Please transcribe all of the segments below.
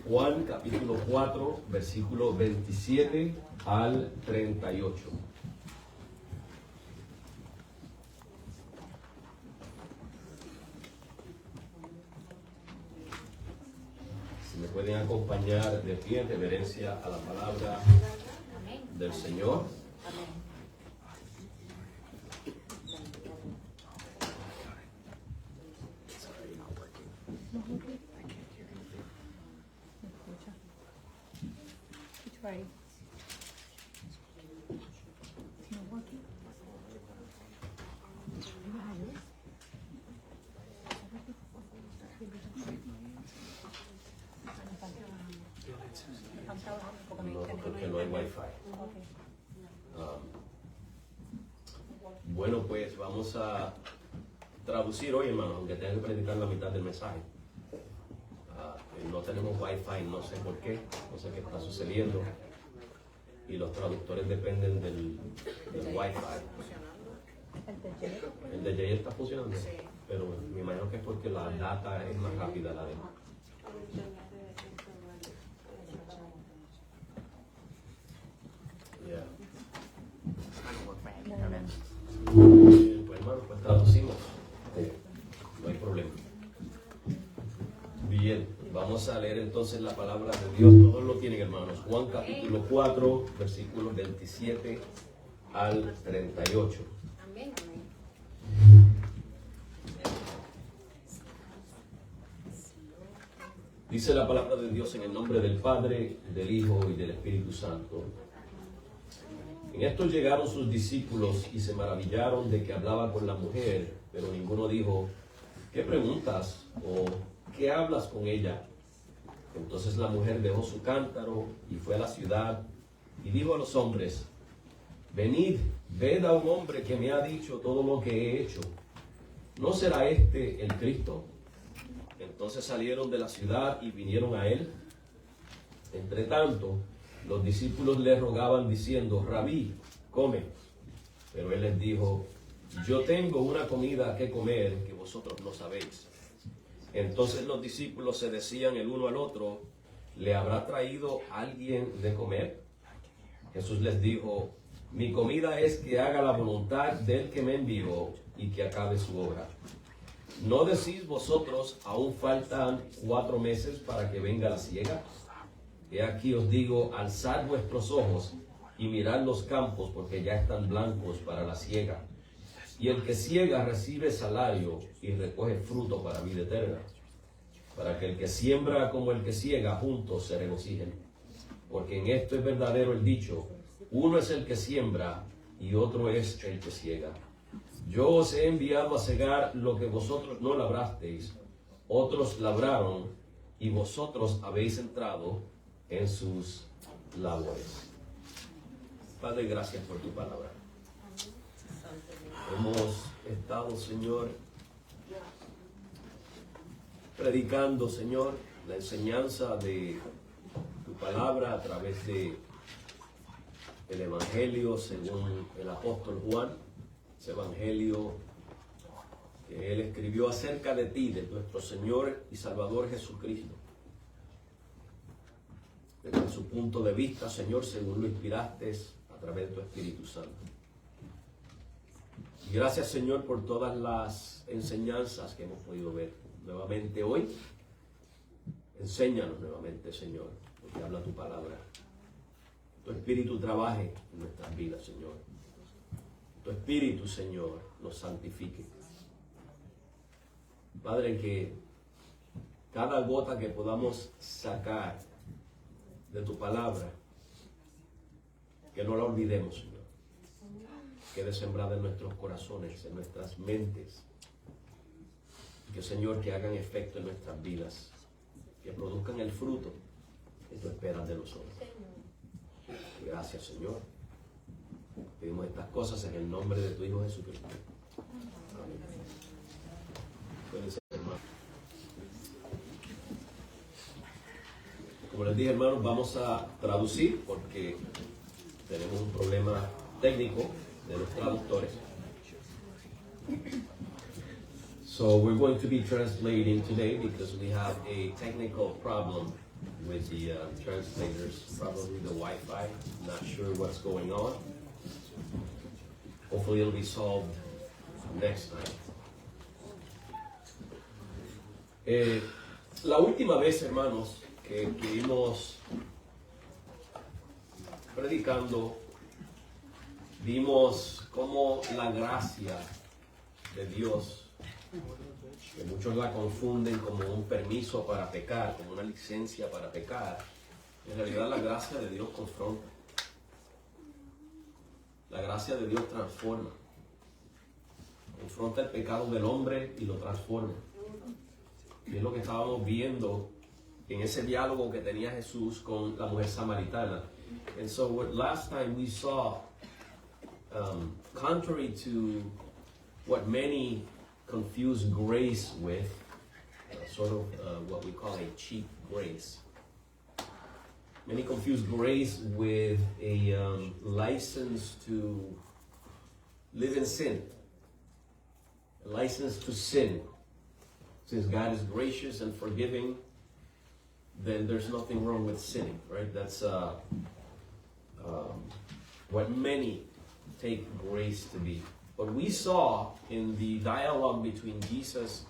Juan capítulo 4, versículo 27 al 38. Si me pueden acompañar de pie en reverencia a la palabra del Señor. No, porque no hay wifi. Bueno, pues vamos a traducir hoy, hermanos, aunque tenga que predicar la mitad del mensaje. No tenemos wifi, no sé por qué, no sé qué está sucediendo. Y los traductores dependen del wifi. El de Jay está funcionando, pero me imagino que es porque la data es más rápida la de él. Pues hermano, pues traducimos. No hay problema. Bien, vamos a leer entonces la palabra de Dios. Todos lo tienen, hermanos. Juan capítulo 4, versículos 27 al 38. Amén. Dice la palabra de Dios en el nombre del Padre, del Hijo y del Espíritu Santo. En esto llegaron sus discípulos y se maravillaron de que hablaba con la mujer, pero ninguno dijo, ¿qué preguntas? O ¿qué hablas con ella? Entonces la mujer dejó su cántaro y fue a la ciudad y dijo a los hombres, venid, ved a un hombre que me ha dicho todo lo que he hecho. ¿No será este el Cristo? Entonces salieron de la ciudad y vinieron a él. Entre tanto, los discípulos le rogaban diciendo, Rabí, come. Pero él les dijo, yo tengo una comida que comer que vosotros no sabéis. Entonces los discípulos se decían el uno al otro, ¿le habrá traído alguien de comer? Jesús les dijo, mi comida es que haga la voluntad del que me envió y que acabe su obra. ¿No decís vosotros, aún faltan 4 meses para que venga la siega? He aquí os digo, alzad vuestros ojos y mirad los campos, porque ya están blancos para la siega. Y el que siega recibe salario y recoge fruto para vida eterna, para que el que siembra como el que siega juntos se regocijen. Porque en esto es verdadero el dicho, uno es el que siembra y otro es el que siega. Yo os he enviado a segar lo que vosotros no labrasteis, otros labraron y vosotros habéis entrado en sus labores. Padre, gracias por tu palabra. Hemos estado, Señor, predicando, Señor, la enseñanza de tu palabra a través de el Evangelio según el apóstol Juan, ese Evangelio que él escribió acerca de ti, de nuestro Señor y Salvador Jesucristo. Desde su punto de vista, Señor, según lo inspiraste a través de tu Espíritu Santo. Y gracias, Señor, por todas las enseñanzas que hemos podido ver nuevamente hoy. Enséñanos nuevamente, Señor, porque habla tu palabra. Tu Espíritu trabaje en nuestras vidas, Señor. Tu Espíritu, Señor, nos santifique. Padre, que cada gota que podamos sacar de tu palabra, que no la olvidemos, Señor. Quede sembrada en nuestros corazones, en nuestras mentes. Que, Señor, que hagan efecto en nuestras vidas, que produzcan el fruto que tú esperas de nosotros. Gracias, Señor. Pedimos estas cosas en el nombre de tu Hijo Jesucristo. Amén. Pueden ser, hermanos. Como les dije, hermanos, vamos a traducir porque tenemos un problema técnico de los traductores. So we're going to be translating today because we have a technical problem with the translators, probably the Wi-Fi. Not sure what's going on. Hopefully it'll be solved next time. La última vez, hermanos, que estuvimos predicando, vimos cómo la gracia de Dios, que muchos la confunden como un permiso para pecar, como una licencia para pecar, en realidad la gracia de Dios confronta. La gracia de Dios transforma. Confronta el pecado del hombre y lo transforma. Y es lo que estábamos viendo en ese diálogo que tenía Jesús con la mujer samaritana. And so last time we saw, contrary to what many confuse grace with, sort of what we call a cheap grace. Many confuse grace with a license to live in sin, a license to sin. Since God is gracious and forgiving, then there's nothing wrong with sinning, right? That's what many take grace to be. But we saw in the dialogue between Jesus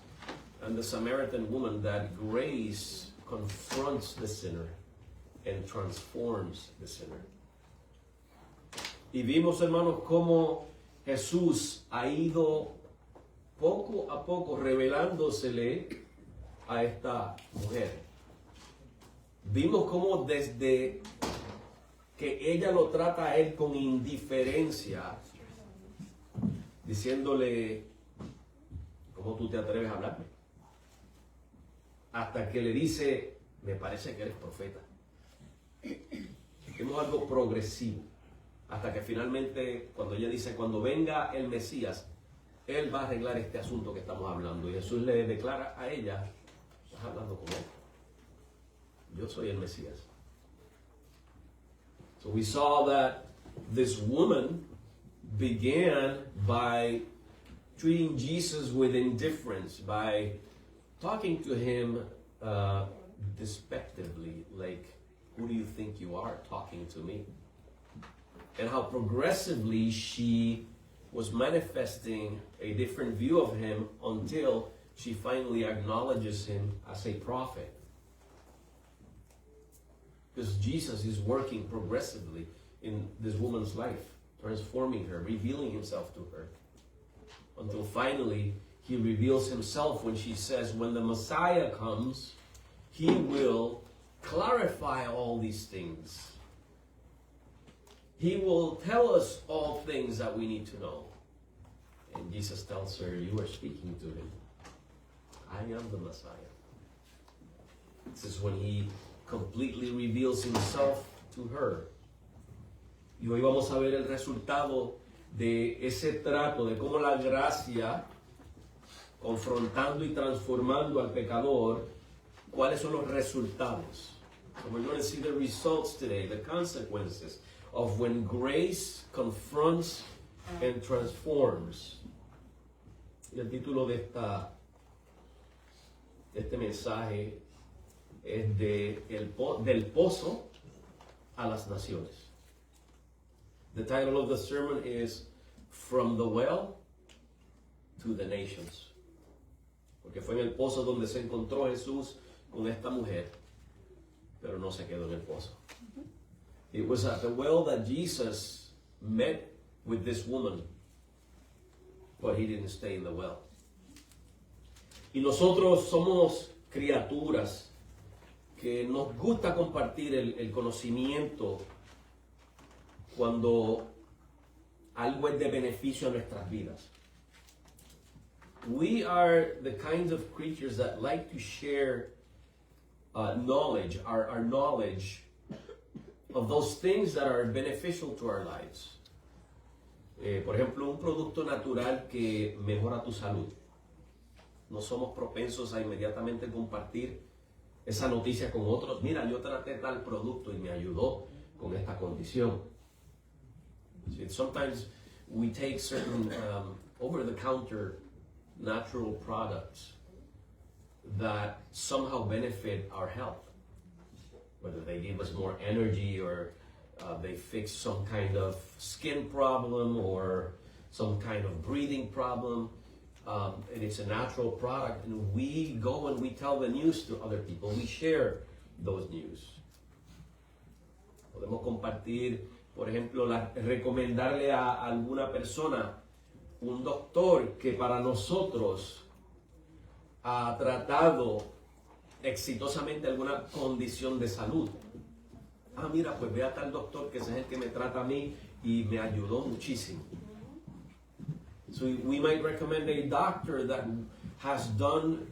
and the Samaritan woman that grace confronts the sinner and transforms the sinner. Y vimos, hermanos, cómo Jesús ha ido poco a poco revelándosele a esta mujer. Vimos cómo desde que ella lo trata a él con indiferencia, diciéndole, ¿cómo tú te atreves a hablarme? Hasta que le dice, me parece que eres profeta. Vimos algo progresivo. Hasta que finalmente, cuando ella dice, cuando venga el Mesías, Él va a arreglar este asunto que estamos hablando. Y Jesús le declara a ella, estás hablando con Él. Yo soy el Mesías. So we saw that this woman began by treating Jesus with indifference, by talking to him despectively, like, who do you think you are talking to me? And how progressively she was manifesting a different view of him until she finally acknowledges him as a prophet. Because Jesus is working progressively in this woman's life, transforming her, revealing himself to her. Until finally, he reveals himself when she says, when the Messiah comes, he will clarify all these things. He will tell us all things that we need to know. And Jesus tells her, you are speaking to him. I am the Messiah. This is when he completely reveals himself to her. Y hoy vamos a ver el resultado de ese trato, de cómo la gracia, confrontando y transformando al pecador, cuáles son los resultados. So we're going to see the results today, the consequences of when grace confronts and transforms. Y el título de este mensaje es del pozo a las naciones. The title of the sermon is From the Well to the Nations. Porque fue en el pozo donde se encontró Jesús con esta mujer, pero no se quedó en el pozo. It was at the well that Jesus met with this woman, but he didn't stay in the well. Y nosotros somos criaturas que nos gusta compartir el conocimiento cuando algo es de beneficio a nuestras vidas. We are the kinds of creatures that like to share knowledge, our knowledge of those things that are beneficial to our lives. Por ejemplo, un producto natural que mejora tu salud. No somos propensos a inmediatamente compartir esa noticia con otros. Mira, yo traté tal producto y me ayudó con esta condición. Sometimes we take certain over-the-counter natural products that somehow benefit our health. whether they give us more energy or they fix some kind of skin problem or some kind of breathing problem. And it's a natural product, and we go and we tell the news to other people. We share those news. Podemos compartir, por ejemplo, recomendarle a alguna persona un doctor que para nosotros ha tratado exitosamente alguna condición de salud. Ah, mira, pues ve a tal doctor que ese es el que me trata a mí y me ayudó muchísimo. So we might recommend a doctor that has done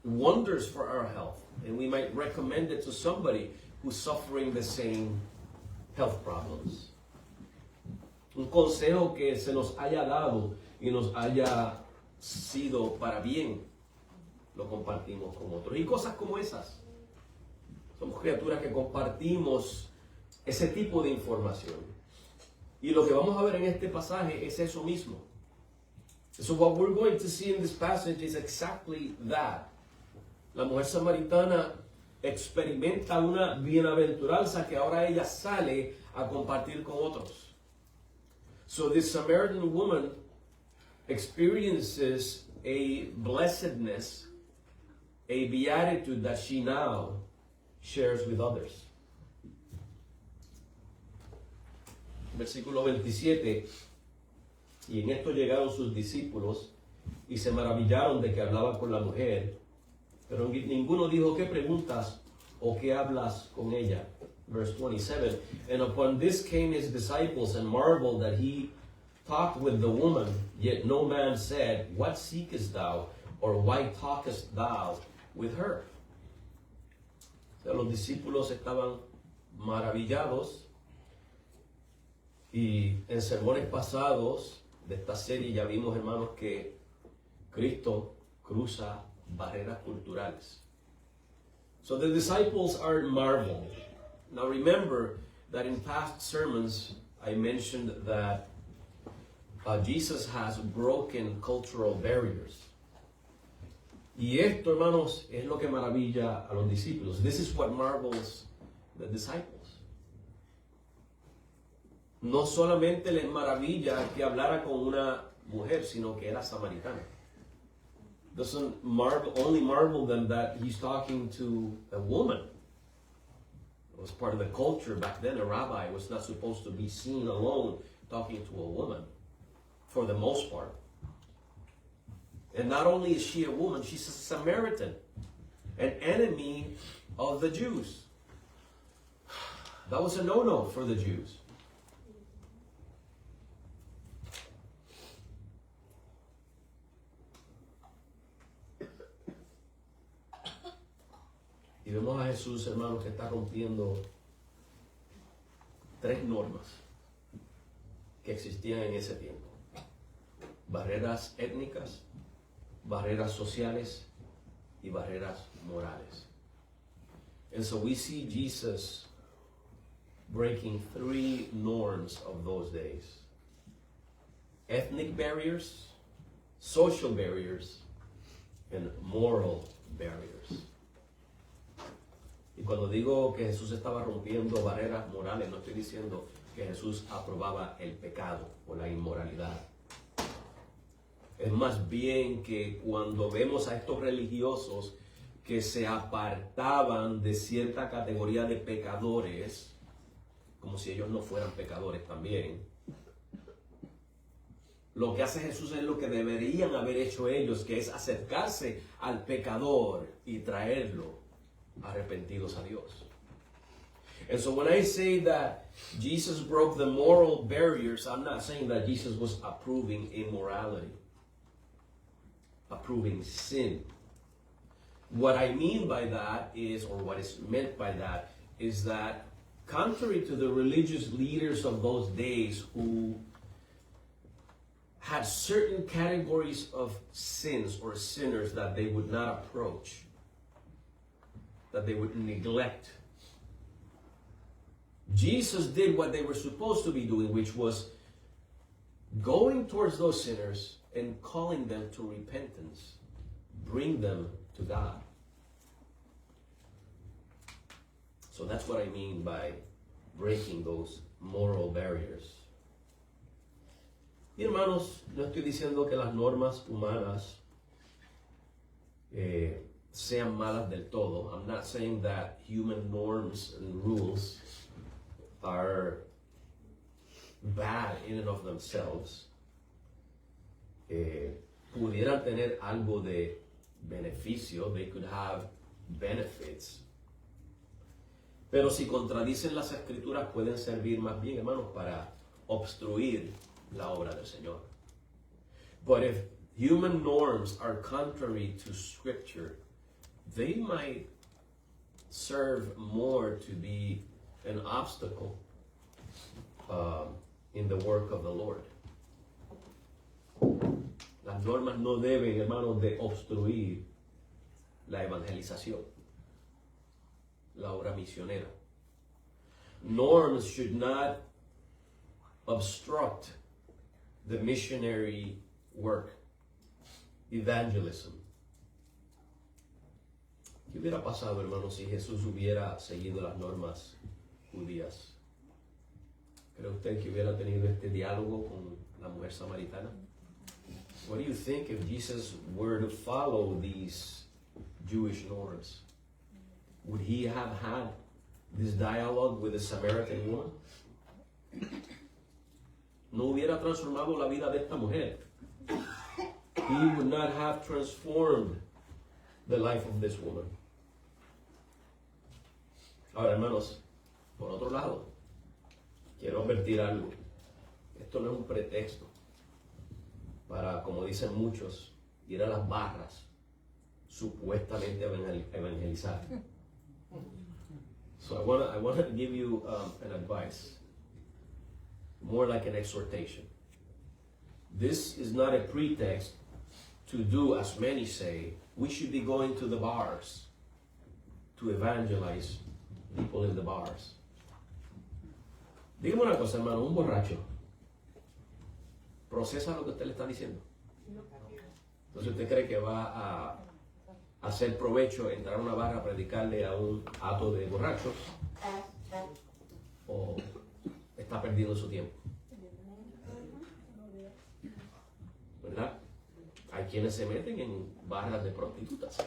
wonders for our health, and we might recommend it to somebody who's suffering the same health problems. Un consejo que se nos haya dado y nos haya sido para bien, lo compartimos con otros. Y cosas como esas. Somos criaturas que compartimos ese tipo de información. Y lo que vamos a ver en este pasaje es eso mismo. So what we're going to see in this passage is exactly that. La mujer samaritana experimenta una bienaventuranza que ahora ella sale a compartir con otros. So this Samaritan woman experiences a blessedness, a beatitude that she now shares with others. Versículo 27, y en esto llegaron sus discípulos y se maravillaron de que hablaba con la mujer, pero ninguno dijo, ¿qué preguntas o qué hablas con ella? Verse 27, and upon this came his disciples and marveled that he talked with the woman, yet no man said, what seekest thou, or why talkest thou with her? O sea, los discípulos estaban maravillados. Y en sermones pasados de esta serie ya vimos, hermanos, que Cristo cruza barreras culturales. So the disciples are marveled. Now remember that in past sermons I mentioned that Jesus has broken cultural barriers. Y esto, hermanos, es lo que maravilla a los discípulos. This is what marvels the disciples. No solamente les maravilla que hablara con una mujer, sino que era samaritana. Doesn't only marvel them that he's talking to a woman. It was part of the culture back then. A rabbi was not supposed to be seen alone talking to a woman, for the most part. And not only is she a woman, she's a Samaritan, an enemy of the Jews. That was a no-no for the Jews. Y vemos a Jesús, hermanos, que está rompiendo 3 normas que existían en ese tiempo. Barreras étnicas, barreras sociales y barreras morales. And so we see Jesus breaking 3 norms of those days. Ethnic barriers, social barriers, and moral barriers. Y cuando digo que Jesús estaba rompiendo barreras morales, no estoy diciendo que Jesús aprobaba el pecado o la inmoralidad. Es más bien que cuando vemos a estos religiosos que se apartaban de cierta categoría de pecadores, como si ellos no fueran pecadores también, lo que hace Jesús es lo que deberían haber hecho ellos, que es acercarse al pecador y traerlo arrepentidos a Dios. And so when I say that Jesus broke the moral barriers, I'm not saying that Jesus was approving immorality, approving sin. What I mean by that is, or what is meant by that, is that contrary to the religious leaders of those days who had certain categories of sins or sinners that they would not approach, that they would neglect, Jesus did what they were supposed to be doing, which was going towards those sinners and calling them to repentance, bring them to God. So that's what I mean by breaking those moral barriers. Y hermanos, no estoy diciendo que las normas humanas sean malas del todo. I'm not saying that human norms and rules are bad in and of themselves. Pudieran tener algo de beneficio, they could have benefits. Pero si contradicen las escrituras pueden servir más bien, hermanos, para obstruir la obra del Señor. But if human norms are contrary to Scripture, they might serve more to be an obstacle in the work of the Lord. Las normas no deben, hermanos, de obstruir la evangelización, la obra misionera. Norms should not obstruct the missionary work, evangelism. ¿Qué hubiera pasado, hermanos, si Jesús hubiera seguido las normas judías? ¿Cree usted que hubiera tenido este diálogo con la mujer samaritana? What do you think if Jesus were to follow these Jewish norms? Would he have had this dialogue with the Samaritan woman? No hubiera transformado la vida de esta mujer. He would not have transformed the life of this woman. Ahora, hermanos, por otro lado, quiero advertir algo. Esto no es un pretexto para, como dicen muchos, ir a las barras supuestamente a evangelizar. So I want to give you an advice, more like an exhortation. This is not a pretext to do as many say. We should be going to the bars to evangelize people in the bars. Dígame una cosa, hermano, un borracho procesa lo que usted le está diciendo. Entonces usted cree que va a hacer provecho, entrar a una barra a predicarle a un hato de borrachos, o está perdiendo su tiempo, ¿verdad? Hay quienes se meten en barras de prostitutas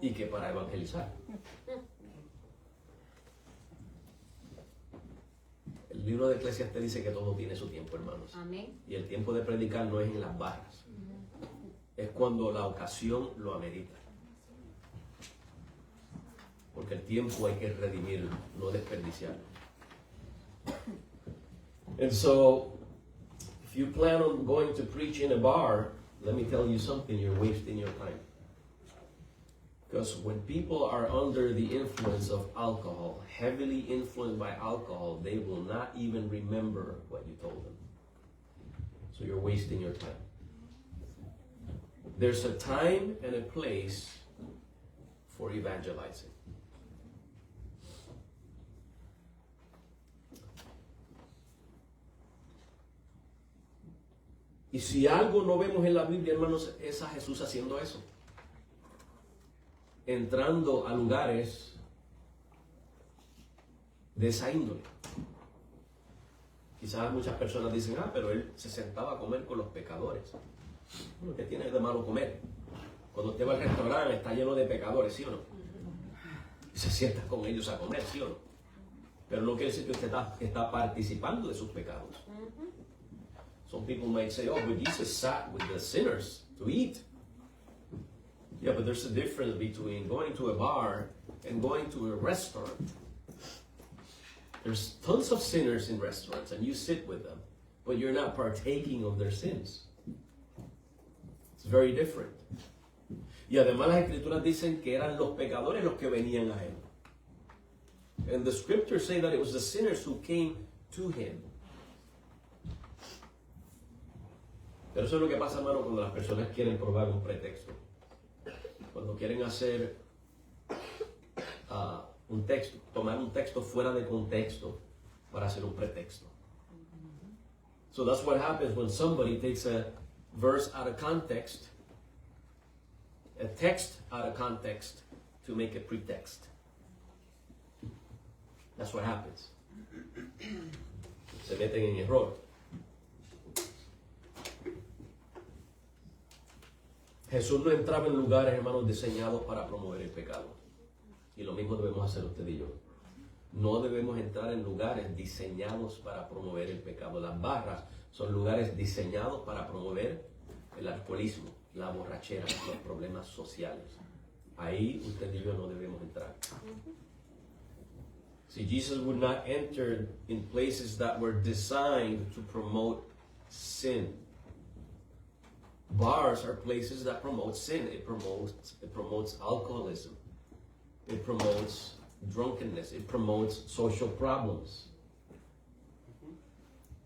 y que para evangelizar. El libro de Eclesiastés dice que todo tiene su tiempo, hermanos. Amén. Y el tiempo de predicar no es en las barras. Es cuando la ocasión lo amerita. Porque el tiempo hay que redimirlo, no desperdiciarlo. And so, if you plan on going to preach in a bar, let me tell you something, you're wasting your time. Because when people are under the influence of alcohol, heavily influenced by alcohol, they will not even remember what you told them. So you're wasting your time. There's a time and a place for evangelizing. Y si algo no vemos en la Biblia, hermanos, es a Jesús haciendo eso. Entrando a lugares de esa índole. Quizás muchas personas dicen, pero él se sentaba a comer con los pecadores. Bueno, ¿qué tiene de malo comer? Cuando usted va al restaurante está lleno de pecadores, ¿sí o no? Y se sienta con ellos a comer, ¿sí o no? Pero no quiere decir que usted está participando de sus pecados. Some people might say, but Jesus sat with the sinners to eat. Yeah, but there's a difference between going to a bar and going to a restaurant. There's tons of sinners in restaurants and you sit with them, but you're not partaking of their sins. It's very different. Y además las escrituras dicen que eran los pecadores los que venían a él. And the scriptures say that it was the sinners who came to him. Pero eso es lo que pasa, hermano, cuando las personas quieren probar un pretexto. Cuando quieren hacer un texto, tomar un texto fuera de contexto para hacer un pretexto. So that's what happens when somebody takes a verse out of context, a text out of context to make a pretext. That's what happens. Se meten en error. Jesús no entraba en lugares, hermanos, diseñados para promover el pecado. Y lo mismo debemos hacer usted y yo. No debemos entrar en lugares diseñados para promover el pecado. Las barras son lugares diseñados para promover el alcoholismo, la borrachera, los problemas sociales. Ahí usted y yo no debemos entrar. See, Jesus would not enter in places that were designed to promote sin. Bars are places that promote sin. It promotes alcoholism. It promotes drunkenness. It promotes social problems.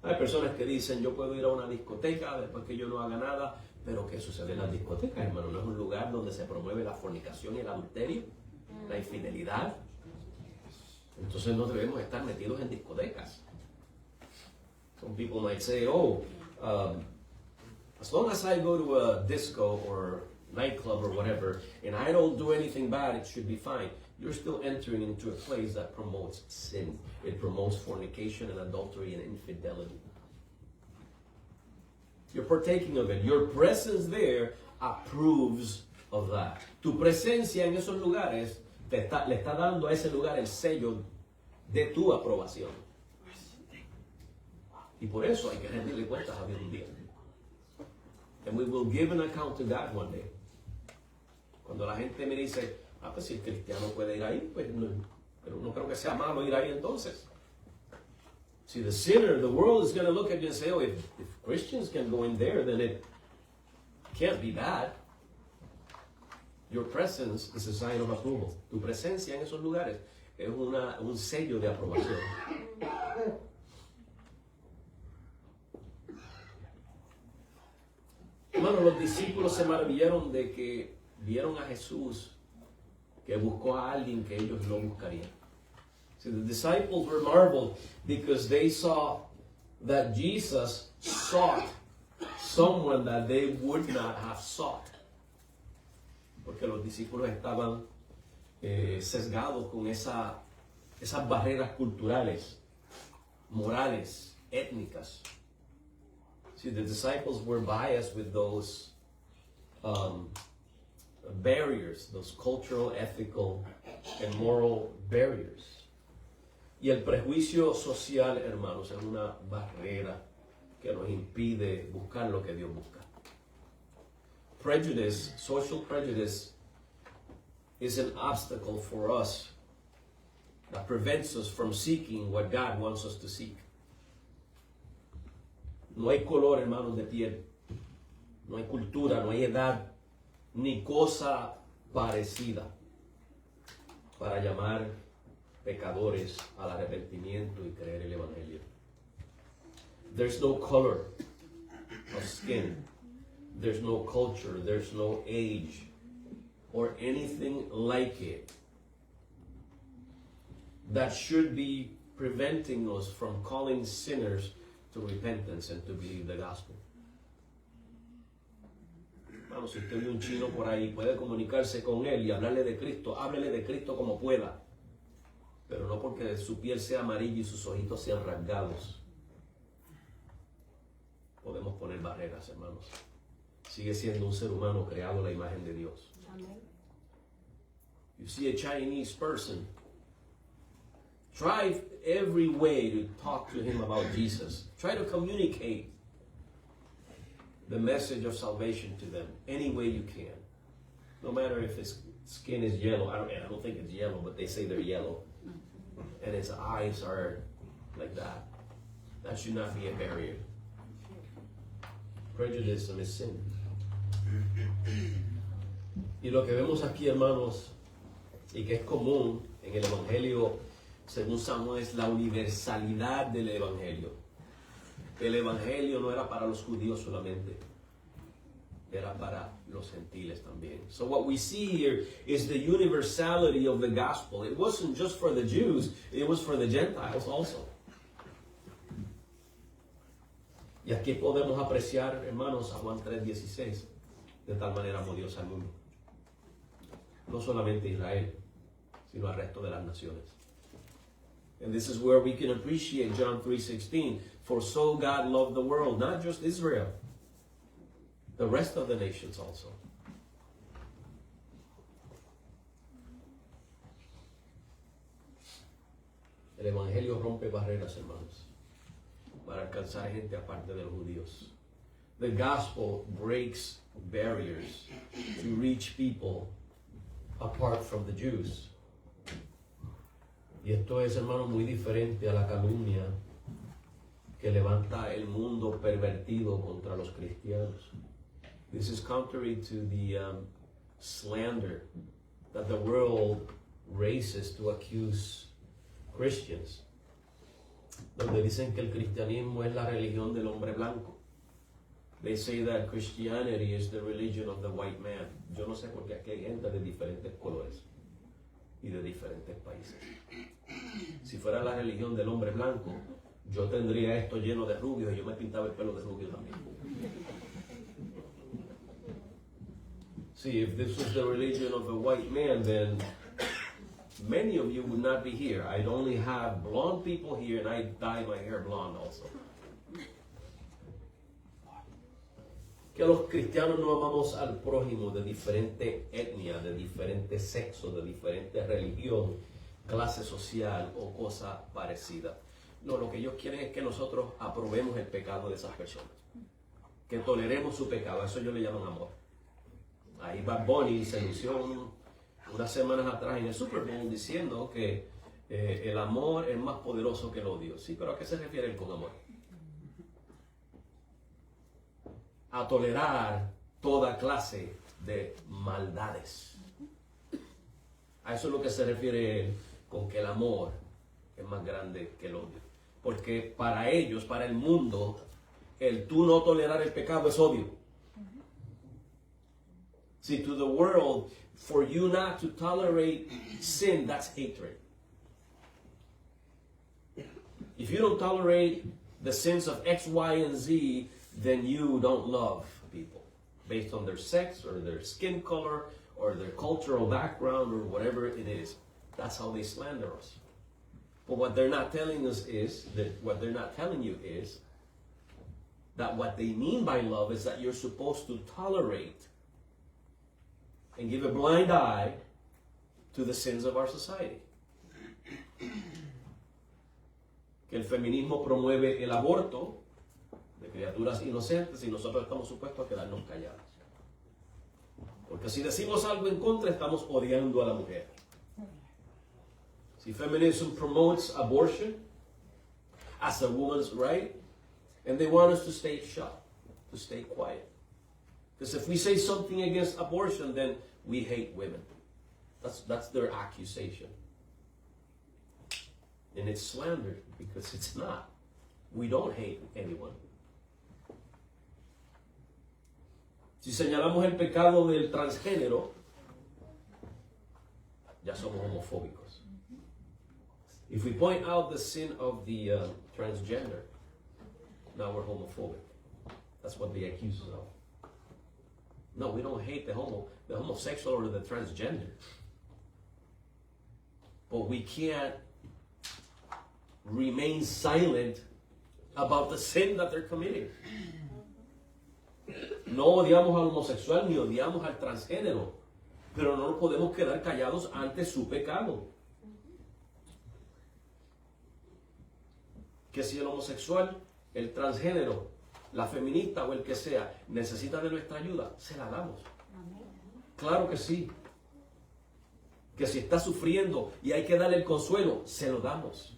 Hay personas que dicen, yo puedo ir a una discoteca después que yo no haga nada, pero ¿qué sucede en las discotecas, hermano? ¿No es un lugar donde se promueve la fornicación y el adulterio? La infidelidad. Entonces no debemos estar metidos en discotecas. Some people might say, as long as I go to a disco or nightclub or whatever, and I don't do anything bad, it should be fine. You're still entering into a place that promotes sin. It promotes fornication and adultery and infidelity. You're partaking of it. Your presence there approves of that. Tu presencia en esos lugares le está dando a ese lugar el sello de tu aprobación. Y por eso hay que rendirle cuentas a Dios un día. And we will give an account to God one day. Cuando la gente me dice, pues si el cristiano puede ir ahí, pues no, pero no creo que sea malo ir ahí entonces. See, the sinner, the world is going to look at you and say, if Christians can go in there, then it can't be bad. Your presence is a sign of approval. Tu presencia en esos lugares es un sello de aprobación. Hermano, los discípulos se maravillaron de que vieron a Jesús que buscó a alguien que ellos no buscarían. See, the disciples were marveled because they saw that Jesus sought someone that they would not have sought. Porque los discípulos estaban sesgados con esas barreras culturales, morales, étnicas. See, the disciples were biased with those barriers, those cultural, ethical, and moral barriers. Y el prejuicio social, hermanos, es una barrera que nos impide buscar lo que Dios busca. Prejudice, social prejudice, is an obstacle for us that prevents us from seeking what God wants us to seek. No hay color, hermanos, de piel. No hay cultura, no hay edad, ni cosa parecida para llamar pecadores al arrepentimiento y creer el Evangelio. There's no color of skin. There's no culture. There's no age or anything like it that should be preventing us from calling sinners to repentance and to believe the gospel. Hermano, si usted ve un chino por ahí, puede comunicarse con él y hablarle de Cristo, háblele de Cristo como pueda. Pero no porque su piel sea amarilla y sus ojitos sean rasgados. Podemos poner barreras, hermanos. Sigue siendo un ser humano creado a la imagen de Dios. Amen. You see a Chinese person, try every way to talk to him about Jesus. Try to communicate the message of salvation to them any way you can. No matter if his skin is yellow. I don't think it's yellow, but they say they're yellow. And his eyes are like that. That should not be a barrier. Prejudice is sin. Y lo que vemos aquí, hermanos, y que es común en el Evangelio según San Juan, es la universalidad del Evangelio. El Evangelio no era para los judíos solamente, era para los gentiles también. So what we see here is the universality of the gospel. It wasn't just for the Jews, it was for the Gentiles also. Y aquí podemos apreciar, hermanos, a Juan 3:16, de tal manera amó Dios al mundo. No solamente Israel, sino al resto de las naciones. And this is where we can appreciate John 3:16. For so God loved the world, not just Israel, the rest of the nations also. El Evangelio rompe barreras, hermanos, para alcanzar gente aparte de los judíos. The gospel breaks barriers to reach people apart from the Jews. Y esto es, hermano, muy diferente a la calumnia que levanta el mundo pervertido contra los cristianos. This is contrary to the slander that the world raises to accuse Christians, donde dicen que el cristianismo es la religión del hombre blanco. They say that Christianity is the religion of the white man. Yo no sé por qué aquí hay gente de diferentes colores y de diferentes países. Si fuera la religión del hombre blanco, yo tendría esto lleno de rubios y yo me pintaba el pelo de rubio también. See, if this was the religion of the white man, then many of you would not be here. I'd only have blonde people here, and I'd dye my hair blonde also. Que los cristianos no amamos al prójimo de diferente etnia, de diferente sexo, de diferente religión, clase social o cosa parecida. No, lo que ellos quieren es que nosotros aprobemos el pecado de esas personas, que toleremos su pecado. Eso ellos le llaman amor. Ahí Bad Bunny se anunció unas semanas atrás en el Super Bowl diciendo que el amor es más poderoso que el odio. Sí, pero ¿a qué se refiere él con amor? A tolerar toda clase de maldades. A eso es lo que se refiere él con que el amor es más grande que el odio. Porque para ellos, para el mundo, el tú no tolerar el pecado es odio. See, to the world, for you not to tolerate sin, that's hatred. If you don't tolerate the sins of X, Y, and Z, then you don't love people based on their sex or their skin color or their cultural background or whatever it is. That's how they slander us. But what they're not telling us is that what they're not telling you is that what they mean by love is that you're supposed to tolerate and give a blind eye to the sins of our society. Que el feminismo promueve el aborto de criaturas inocentes y nosotros estamos supuestos a quedarnos callados. Porque si decimos algo en contra, estamos odiando a la mujer. Si feminism promotes abortion as a woman's right, and they want us to stay shut, to stay quiet. Because if we say something against abortion, then we hate women. That's their accusation. And it's slander because it's not. We don't hate anyone. Si señalamos el pecado del transgénero, ya somos homofóbicos. If we point out the sin of the transgender, now we're homophobic. That's what they accuse us of. No, we don't hate the homosexual or the transgender. But we can't remain silent about the sin that they're committing. No odiamos al homosexual ni odiamos al transgénero, pero no nos podemos quedar callados ante su pecado. Que si el homosexual, el transgénero, la feminista o el que sea necesita de nuestra ayuda, se la damos. Claro que sí. Que si está sufriendo y hay que darle el consuelo, se lo damos.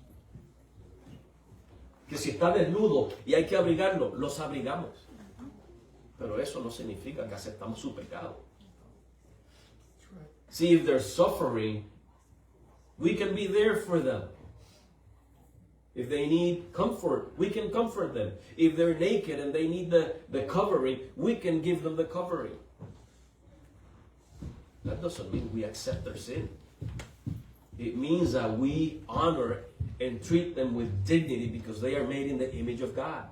Que si está desnudo y hay que abrigarlo, los abrigamos. Pero eso no significa que aceptamos su pecado. See, if they're suffering, we can be there for them. If they need comfort, we can comfort them. If they're naked and they need the covering, we can give them the covering. That doesn't mean we accept their sin. It means that we honor and treat them with dignity because they are made in the image of God.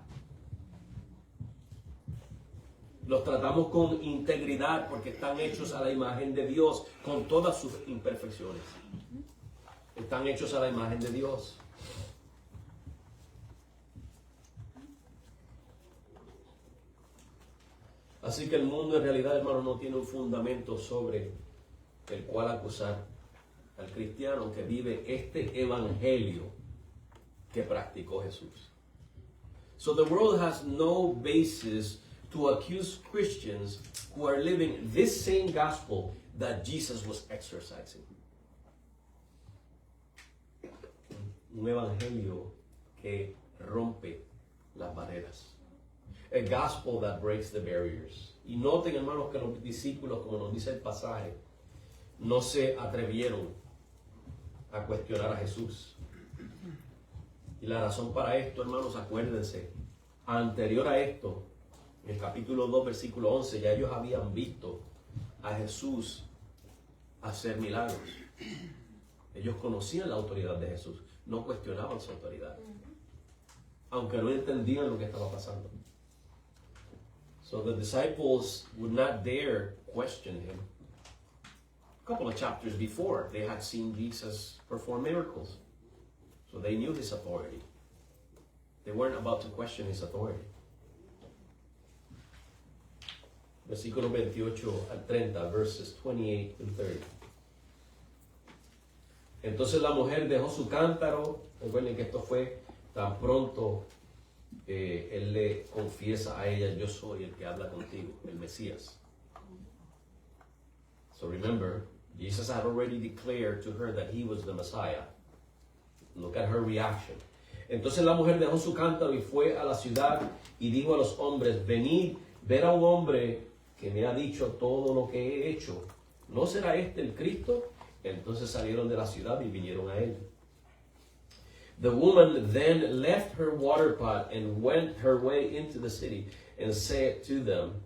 Los tratamos con integridad porque están hechos a la imagen de Dios con todas sus imperfecciones. Están hechos a la imagen de Dios. Así que el mundo en realidad, hermano, no tiene un fundamento sobre el cual acusar al cristiano que vive este evangelio que practicó Jesús. So the world has no basis to accuse Christians who are living this same gospel that Jesus was exercising. Un evangelio que rompe las barreras. A gospel that breaks the barriers. Y noten, hermanos, que los discípulos, como nos dice el pasaje, no se atrevieron a cuestionar a Jesús. Y la razón para esto, hermanos, acuérdense, anterior a esto, en el capítulo 2, versículo 11, ya ellos habían visto a Jesús hacer milagros. Ellos conocían la autoridad de Jesús, no cuestionaban su autoridad, aunque no entendían lo que estaba pasando. So the disciples would not dare question him. A couple of chapters before, they had seen Jesus perform miracles. So they knew his authority. They weren't about to question his authority. Versículo 28 al 30, verses 28 and 30. Entonces la mujer dejó su cántaro. Recuerden que esto fue tan pronto él le confiesa a ella: yo soy el que habla contigo, el Mesías. So remember, Jesus had already declared to her that he was the Messiah. Look at her reaction. Entonces la mujer dejó su cántaro y fue a la ciudad y dijo a los hombres: venid, ver a un hombre que me ha dicho todo lo que he hecho. ¿No será este el Cristo? Entonces salieron de la ciudad y vinieron a él. The woman then left her water pot and went her way into the city and said to them,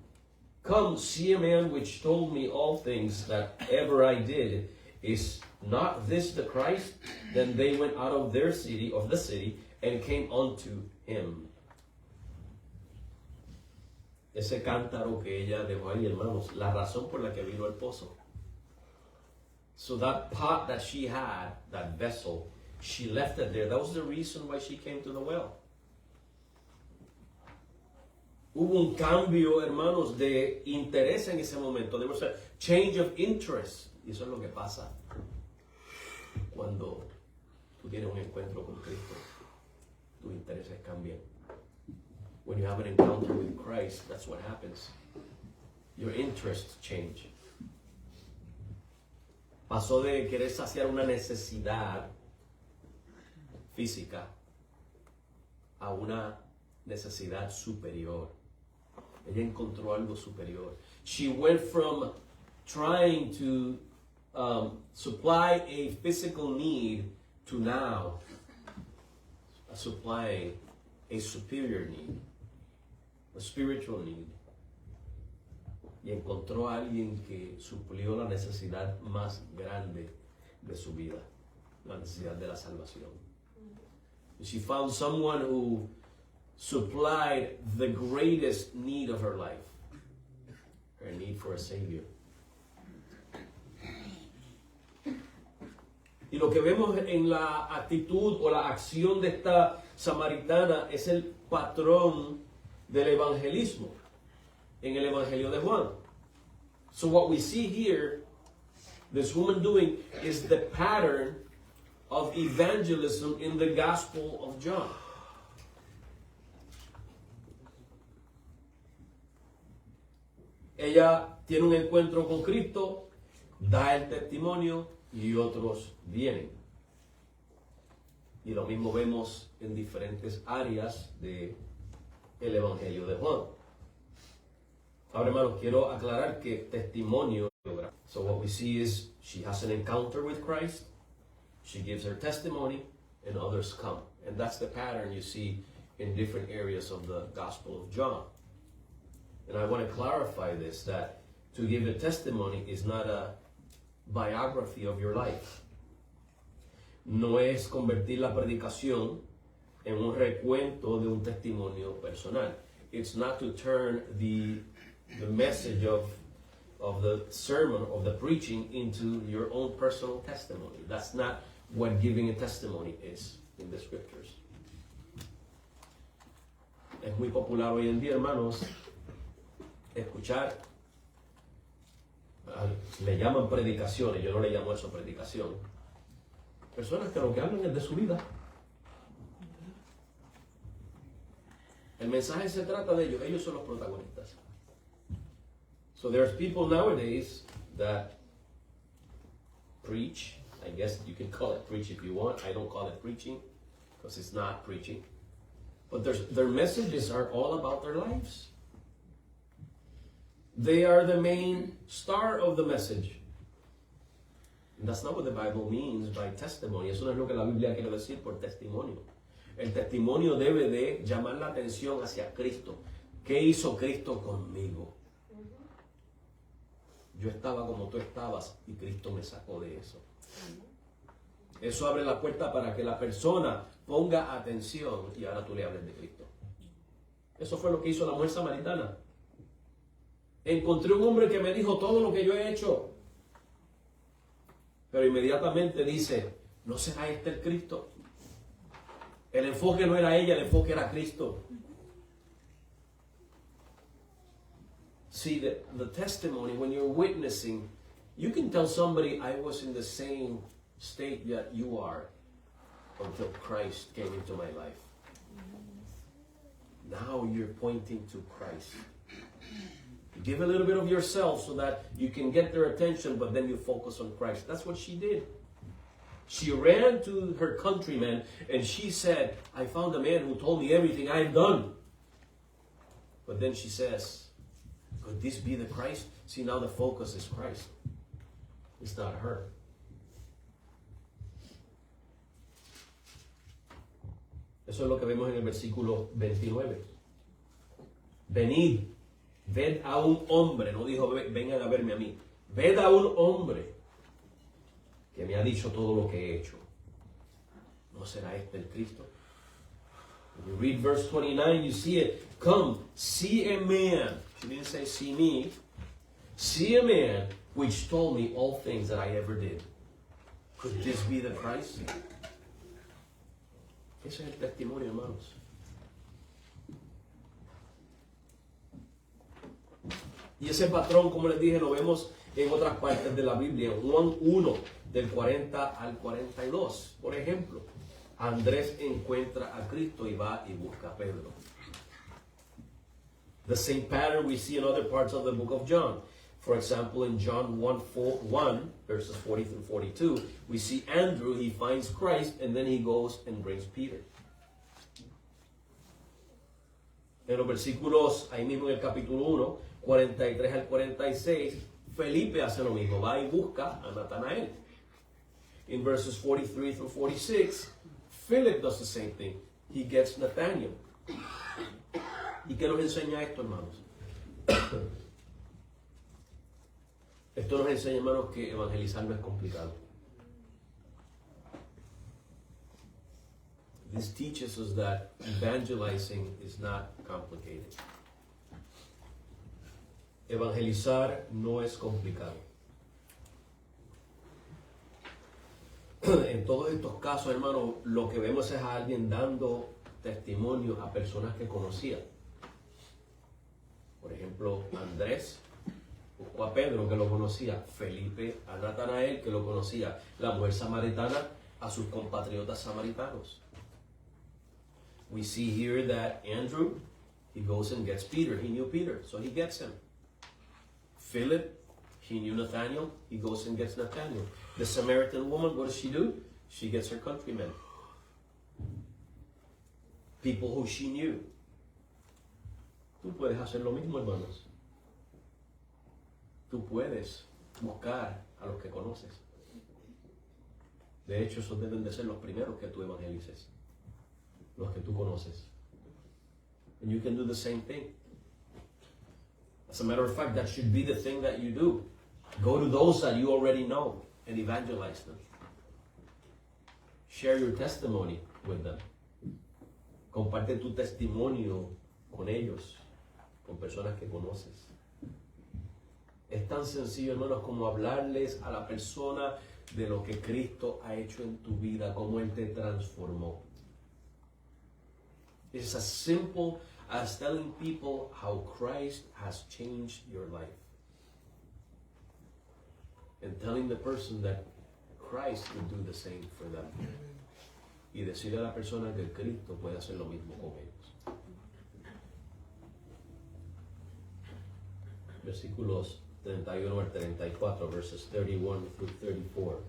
come, see a man which told me all things that ever I did. Is not this the Christ? Then they went out of the city, and came unto him. Ese cántaro que ella dejó ahí, hermanos, la razón por la que vino al pozo. So that pot that she had, that vessel, she left it there. That was the reason why she came to the well. Hubo un cambio, hermanos, de interés en ese momento. There was a change of interest. Y eso es lo que pasa cuando tú tienes un encuentro con Cristo. Tus intereses cambian. When you have an encounter with Christ, that's what happens. Your interests change. Pasó de querer saciar una necesidad física a una necesidad superior. Ella encontró algo superior. She went from trying to supply a physical need to now supplying a superior need, a spiritual need. Y encontró a alguien que suplió la necesidad más grande de su vida, la necesidad de la salvación. She found someone who supplied the greatest need of her life, her need for a Savior. Y lo que vemos en la actitud o la acción de esta samaritana es el patrón del evangelismo en el Evangelio de Juan. So what we see here, this woman doing, is the pattern of evangelism in the Gospel of John. Ella tiene un encuentro con Cristo, da el testimonio y otros vienen. Y lo mismo vemos en diferentes áreas del Evangelio de Juan. Ahora, hermanos, quiero aclarar que testimonio. So what we see is she has an encounter with Christ, she gives her testimony, and others come. And that's the pattern you see in different areas of the Gospel of John. And I want to clarify this, that to give a testimony is not a biography of your life. No es convertir la predicación en un recuento de un testimonio personal. It's not to turn the message of the sermon, of the preaching, into your own personal testimony. That's not what giving a testimony is in the scriptures. Es muy popular hoy en día, hermanos, escuchar, le llaman predicaciones, yo no le llamo eso predicación, personas que lo que hablan es de su vida. El mensaje se trata de ellos son los protagonistas. So there's people nowadays that preach. I guess you can call it preach if you want. I don't call it preaching because it's not preaching. But their messages are all about their lives. They are the main star of the message. And that's not what the Bible means by testimony. Eso no es lo que la Biblia quiere decir por testimonio. El testimonio debe de llamar la atención hacia Cristo. ¿Qué hizo Cristo conmigo? Yo estaba como tú estabas y Cristo me sacó de eso. Eso abre la puerta para que la persona ponga atención y ahora tú le hables de Cristo. Eso fue lo que hizo la mujer samaritana. Encontré un hombre que me dijo todo lo que yo he hecho. Pero inmediatamente dice, ¿no será este el Cristo? El enfoque no era ella, el enfoque era Cristo. See, the testimony, when you're witnessing, you can tell somebody, I was in the same state that you are until Christ came into my life. Now you're pointing to Christ. You give a little bit of yourself so that you can get their attention, but then you focus on Christ. That's what she did. She ran to her countrymen and she said, I found a man who told me everything I've done. But then she says, could this be the Christ? See, now the focus is Christ. It's not her. Eso es lo que vemos en el versículo 29. Venid, ved a un hombre, no dijo vengan a verme a mí. Ved a un hombre que me ha dicho todo lo que he hecho. ¿No será este el Cristo? When you read verse 29, you see it. Come, see a man. She didn't say see me. See a man which told me all things that I ever did. Could this be the Christ? Ese es el testimonio, hermanos. Y ese patrón, como les dije, lo vemos en otras partes de la Biblia. Juan 1, del 40 al 42. Por ejemplo, Andrés encuentra a Cristo y va y busca a Pedro. The same pattern we see in other parts of the book of John. For example, in John 1, verses 40 through 42, we see Andrew, he finds Christ, and then he goes and brings Peter. En los versículos, ahí mismo en el capítulo 1, 43 al 46, Felipe hace lo mismo, va y busca a Natanael. In verses 43 through 46, Philip does the same thing. He gets Nathanael. ¿Y qué nos enseña esto, hermanos? Esto nos enseña, hermanos, que evangelizar no es complicado. This teaches us that evangelizing is not complicated. Evangelizar no es complicado. En todos estos casos, hermanos, lo que vemos es a alguien dando testimonio a personas que conocía. Por ejemplo, Andrés buscó a Pedro, que lo conocía. Felipe a Natanael, que lo conocía. La mujer samaritana a sus compatriotas samaritanos. We see here that Andrew, he goes and gets Peter. He knew Peter, so he gets him. Philip, he knew Nathanael. He goes and gets Nathanael. The Samaritan woman, what does she do? She gets her countrymen. People who she knew. Tú puedes hacer lo mismo, hermanos. Tú puedes buscar a los que conoces. De hecho, esos deben de ser los primeros que tú evangelices. Los que tú conoces. And you can do the same thing. As a matter of fact, that should be the thing that you do. Go to those that you already know and evangelize them. Share your testimony with them. Comparte tu testimonio con ellos, con personas que conoces. Es tan sencillo, hermanos, como hablarles a la persona de lo que Cristo ha hecho en tu vida, cómo Él te transformó. It's as simple as telling people how Christ has changed your life. And telling the person that Christ will do the same for them. Y decirle a la persona que Cristo puede hacer lo mismo con ellos. Versículos 31 al 34, verses 31 through 34.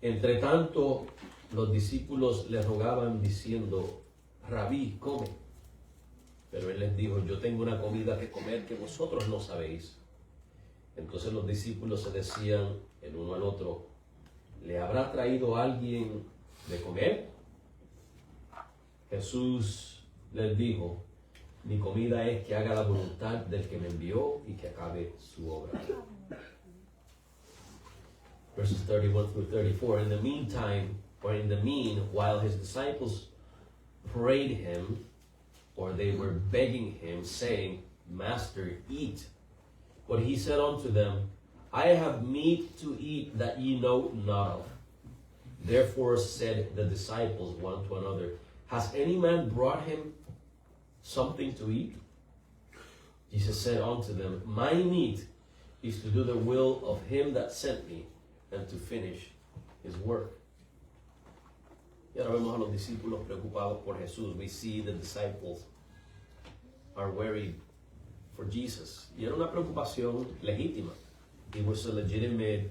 Entre tanto, los discípulos le rogaban diciendo, Rabí, come. Pero él les dijo, yo tengo una comida que comer que vosotros no sabéis. Entonces los discípulos se decían el uno al otro, ¿le habrá traído alguien de comer? Jesús les dijo, mi comida es que haga la voluntad del que me envió y que acabe su obra. Verses 31 through 34. In the meantime, or in the while his disciples prayed him, or they were begging him, saying, Master, eat. But he said unto them, I have meat to eat that ye know not of. Therefore said the disciples one to another, Has any man brought him something to eat? Jesus said unto them, My meat is to do the will of him that sent me, and to finish his work. Y ahora vemos a los discípulos preocupados por Jesús. We see the disciples are worried for Jesus. Y era una preocupación legítima. It was a legitimate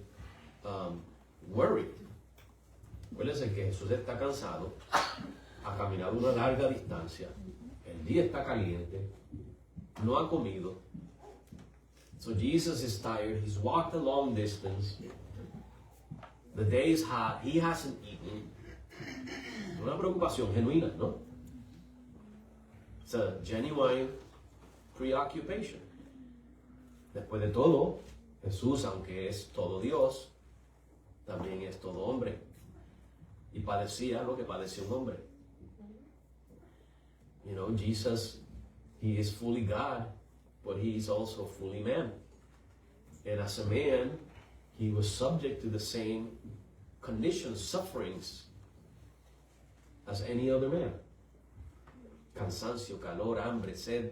worry. Acuérdense que Jesús está cansado, ha caminado una larga distancia, el día está caliente, no ha comido. So Jesus is tired, he's walked a long distance, the day is hot, he hasn't eaten. Una preocupación genuina, ¿no? It's a genuine preoccupation. Después de todo, Jesús, aunque es todo Dios, también es todo hombre. Y padecía lo que padecía un hombre. You know, Jesus, he is fully God, but he is also fully man. And as a man, he was subject to the same conditions, sufferings, as any other man. Cansancio, calor, hambre, sed.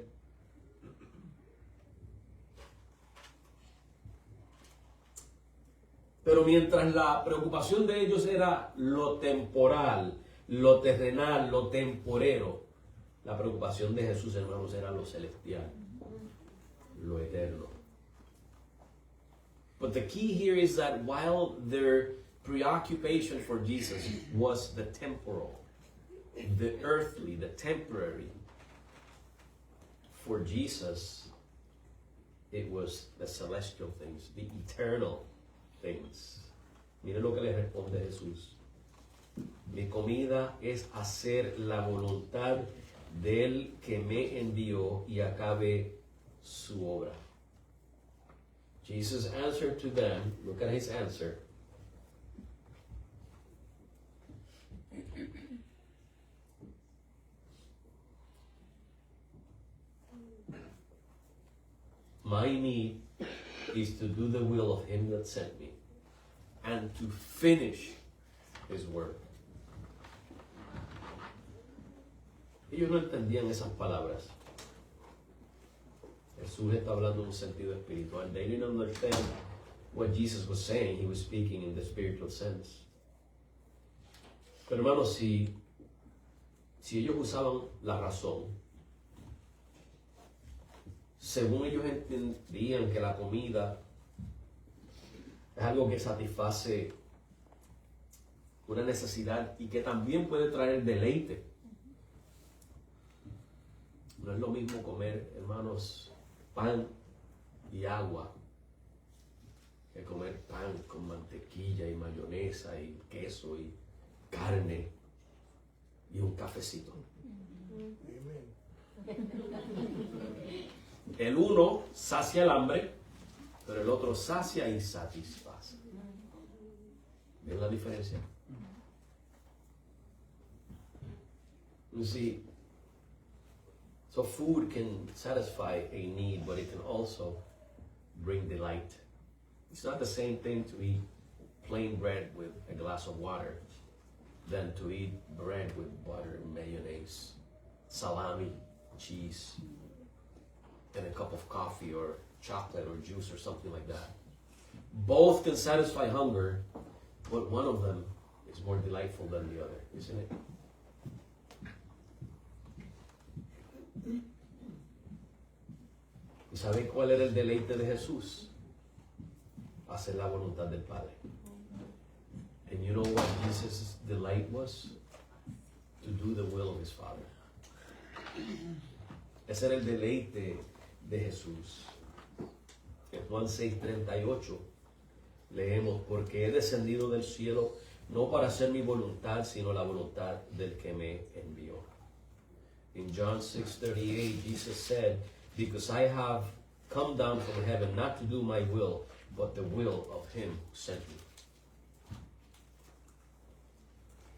Pero mientras la preocupación de ellos era lo temporal, lo terrenal, lo temporero, la preocupación de Jesús, hermanos, era lo celestial, lo eterno. But the key here is that while their preoccupation for Jesus was the temporal, the earthly, the temporary, for Jesus, it was the celestial things, the eternal things. Miren lo que le responde Jesús. Mi comida es hacer la voluntad del que me envió y acabe su obra. Jesus answered to them, look at his answer. My need is to do the will of him that sent me and to finish his work. Ellos no entendían esas palabras. Jesús está hablando en un sentido espiritual. They didn't understand what Jesus was saying. He was speaking in the spiritual sense. Pero hermanos, si ellos usaban la razón, según ellos entendían que la comida es algo que satisface una necesidad y que también puede traer deleite. No es lo mismo comer, hermanos, pan y agua que comer pan con mantequilla y mayonesa y queso y carne y un cafecito. El uno sacia el hambre, pero el otro sacia y satisface. ¿Ven la diferencia? You see, so food can satisfy a need, but it can also bring delight. It's not the same thing to eat plain bread with a glass of water than to eat bread with butter and mayonnaise salami, cheese, and a cup of coffee or chocolate or juice or something like that. Both can satisfy hunger, but one of them is more delightful than the other, isn't it? ¿Y saben cuál era el deleite de Jesús? Hacer la voluntad del Padre. And you know what Jesus' delight was? To do the will of his Father. Ese era el deleite de Jesús. En Juan 6:38 leemos, porque he descendido del cielo no para hacer mi voluntad, sino la voluntad del que me envió. In John 6:38, Jesus said, because I have come down from heaven not to do my will, but the will of him who sent me.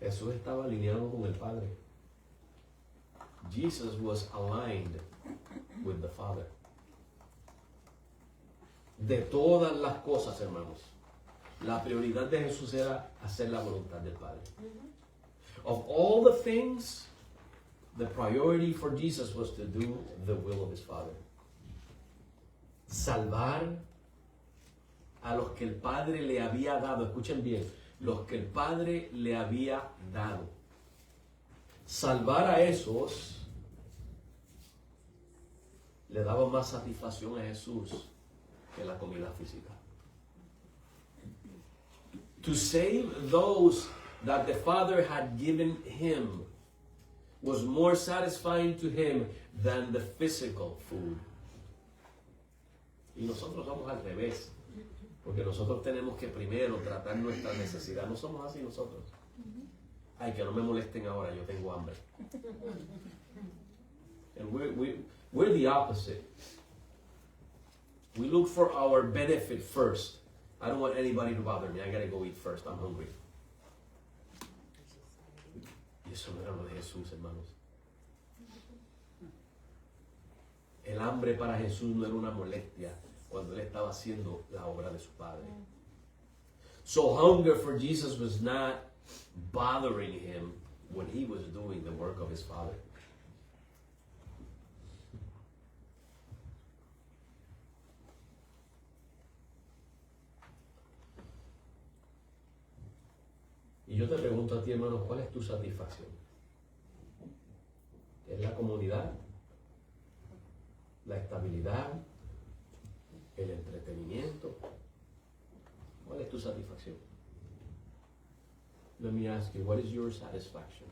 Jesús estaba alineado con el Padre. Jesus was aligned with the Father. De todas las cosas, hermanos, la prioridad de Jesús era hacer la voluntad del Padre. Of all the things, the priority for Jesus was to do the will of his Father. Salvar a los que el Padre le había dado. Escuchen bien, los que el Padre le había dado. Salvar a esos le daba más satisfacción a Jesús que la comida física. To save those that the Father had given him was more satisfying to him than the physical food. Y nosotros somos al revés, porque nosotros tenemos que primero tratar nuestra necesidad. No somos así nosotros. Ay, que no me molesten ahora, yo tengo hambre. And we're the opposite. We look for our benefit first. I don't want anybody to bother me. I gotta go eat first. I'm hungry. Y eso no era lo de Jesús, hermanos. El hambre para Jesús no era una molestia cuando él estaba haciendo la obra de su Padre. So hunger for Jesus was not bothering him when he was doing the work of his Father. Y yo te pregunto a ti, hermano, ¿cuál es tu satisfacción? ¿Es la comodidad? ¿La estabilidad? ¿El entretenimiento? ¿Cuál es tu satisfacción? Let me ask you, what is your satisfaction?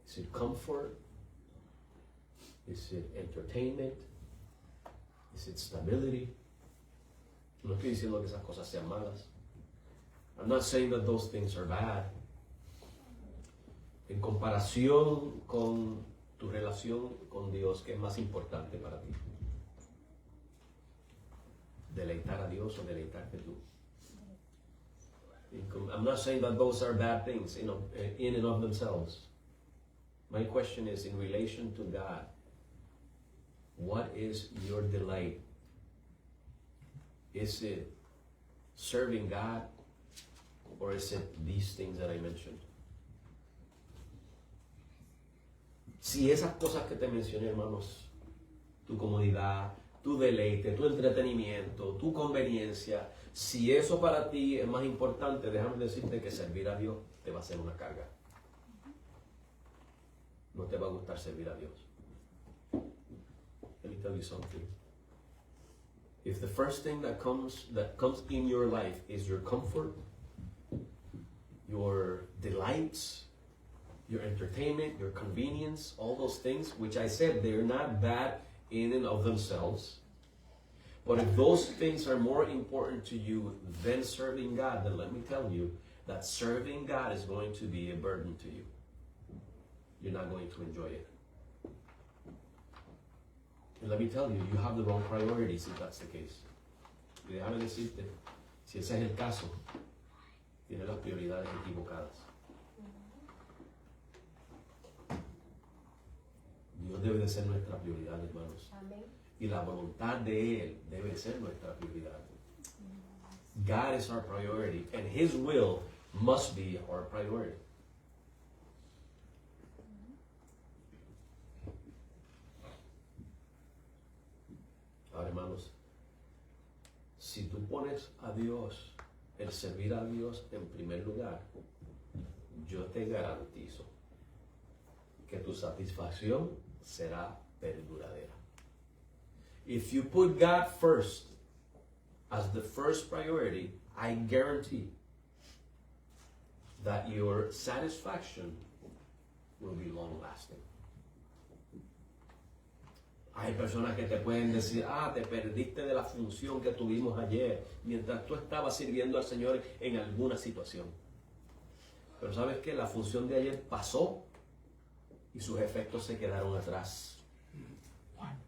Is it comfort? Is it entertainment? Is it stability? No estoy diciendo que esas cosas sean malas. I'm not saying that those things are bad. En comparación con tu relación con Dios, ¿qué es más importante para ti? ¿Deleitar a Dios o deleitarte tú? I'm not saying that those are bad things in and of themselves. My question is, in relation to God, what is your delight? Is it serving God? Or is it these things that I mentioned? Si esas cosas que te mencioné, hermanos, tu comodidad, tu deleite, tu entretenimiento, tu conveniencia, si eso para ti es más importante, déjame decirte que servir a Dios te va a ser una carga. No te va a gustar servir a Dios. Let me tell you something. If the first thing that comes in your life is your comfort, your delights, your entertainment, your convenience, all those things, which I said they're not bad in and of themselves. But if those things are more important to you than serving God, then let me tell you that serving God is going to be a burden to you. You're not going to enjoy it. And let me tell you, you have the wrong priorities if that's the case. Y déjame decirte, si ese es el caso, tiene las prioridades equivocadas. Dios debe de ser nuestra prioridad, hermanos. Amén. Y la voluntad de Él debe ser nuestra prioridad. God is our priority, and His will must be our priority. si tú pones a Dios, el servir a Dios en primer lugar, yo te garantizo que tu satisfacción será perduradera. If you put God first as the first priority, I guarantee that your satisfaction will be long lasting. Hay personas que te pueden decir, te perdiste de la función que tuvimos ayer mientras tú estabas sirviendo al Señor en alguna situación. Pero ¿sabes qué? La función de ayer pasó y sus efectos se quedaron atrás.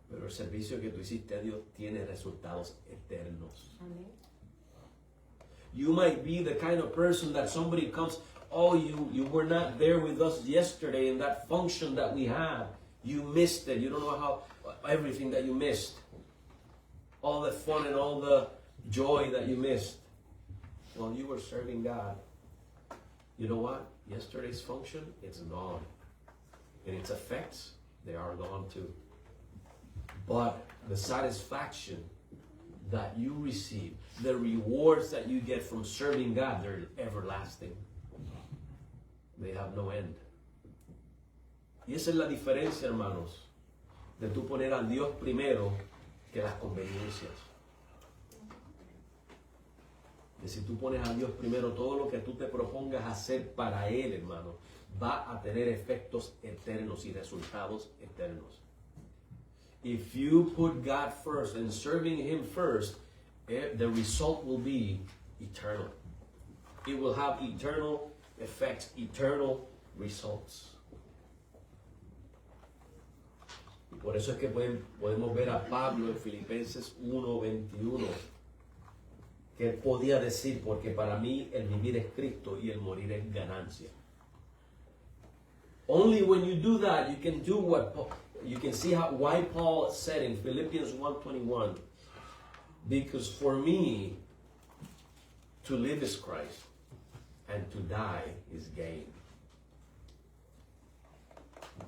Pero el servicio que tú hiciste a Dios tiene resultados eternos. Amén. You might be the kind of person that somebody comes, you were not there with us yesterday in that function that we had. You missed it. You don't know everything that you missed. All the fun and all the joy that you missed. While you were serving God. You know what? Yesterday's function, it's gone. And its effects, they are gone too. But the satisfaction that you receive, the rewards that you get from serving God, they're everlasting. They have no end. Y esa es la diferencia, hermanos, de tú poner a Dios primero que las conveniencias. De si tú pones a Dios primero, todo lo que tú te propongas hacer para Él, hermano, va a tener efectos eternos y resultados eternos. If you put God first and serving Him first, the result will be eternal. It will have eternal effects, eternal results. Y por eso es que podemos ver a Pablo en Filipenses 1:21, que él podía decir, porque para mí el vivir es Cristo y el morir es ganancia. Only when you do that, you can do what you can see why Paul said in Philippians 1:21, because for me to live is Christ and to die is gain.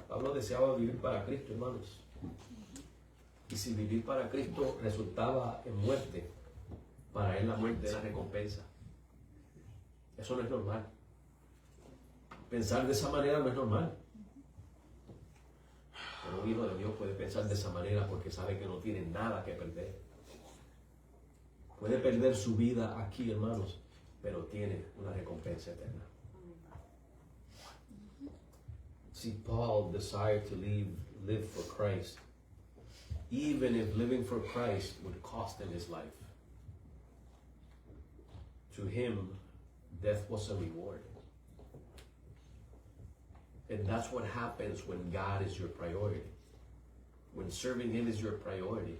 Pablo deseaba vivir para Cristo, hermanos. Y si vivir para Cristo resultaba en muerte, para él la muerte era recompensa. Eso no es normal. Pensar de esa manera no es normal. Pero un hijo de Dios puede pensar de esa manera porque sabe que no tiene nada que perder. Puede perder su vida aquí, hermanos, pero tiene una recompensa eterna. See, Paul desired to live for Christ, even if living for Christ would cost him his life. To him, death was a reward. And that's what happens when God is your priority. When serving Him is your priority.